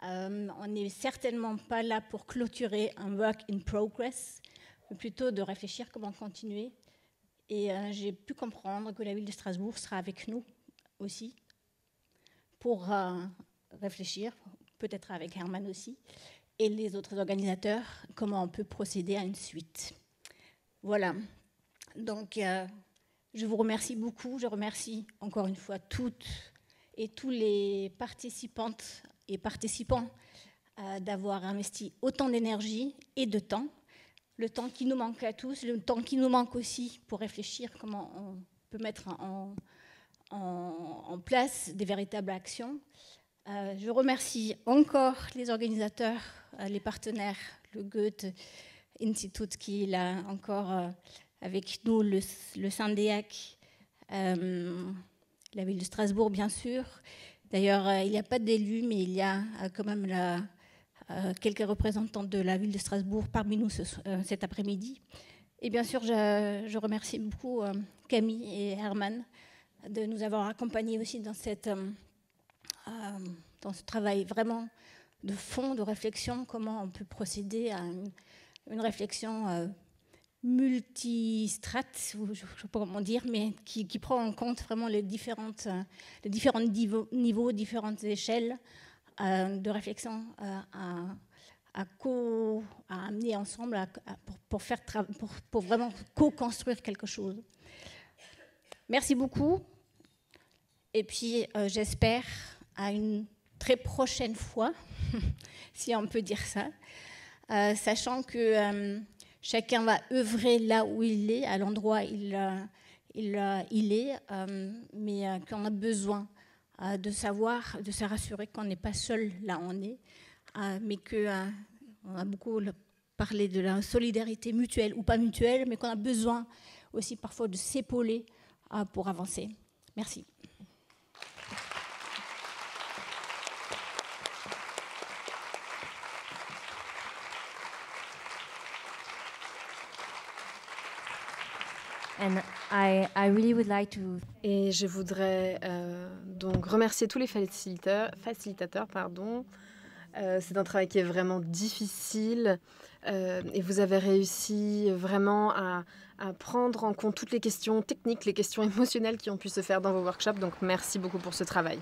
On n'est certainement pas là pour clôturer un work in progress, mais plutôt de réfléchir comment continuer. Et j'ai pu comprendre que la ville de Strasbourg sera avec nous aussi pour réfléchir, peut-être avec Herman aussi, et les autres organisateurs, comment on peut procéder à une suite. Voilà. Donc, je vous remercie beaucoup. Je remercie encore une fois toutes et tous les participantes et participants d'avoir investi autant d'énergie et de temps. Le temps qui nous manque à tous, le temps qui nous manque aussi pour réfléchir comment on peut mettre en place des véritables actions. Je remercie encore les organisateurs, les partenaires, le Goethe Institut qui est là encore avec nous, le Syndeac, la ville de Strasbourg bien sûr. D'ailleurs, il n'y a pas d'élus, mais il y a quand même quelques représentants de la ville de Strasbourg parmi nous cet après-midi. Et bien sûr, je remercie beaucoup Camille et Herman de nous avoir accompagnés aussi dans ce travail vraiment de fond, de réflexion, comment on peut procéder à une réflexion multistrate, je ne sais pas comment dire, mais qui prend en compte vraiment les différents niveaux, différentes échelles de réflexion à amener ensemble pour vraiment co-construire quelque chose. Merci beaucoup. Et puis, j'espère à une très prochaine fois, si on peut dire ça, sachant que chacun va œuvrer là où il est, à l'endroit où il est, mais qu'on a besoin de savoir, de se rassurer qu'on n'est pas seul là où on est, mais qu'on a beaucoup parlé de la solidarité mutuelle ou pas mutuelle, mais qu'on a besoin aussi parfois de s'épauler pour avancer. Merci. Et je voudrais donc remercier tous les facilitateurs. C'est un travail qui est vraiment difficile et vous avez réussi vraiment à prendre en compte toutes les questions techniques, les questions émotionnelles qui ont pu se faire dans vos workshops. Donc merci beaucoup pour ce travail.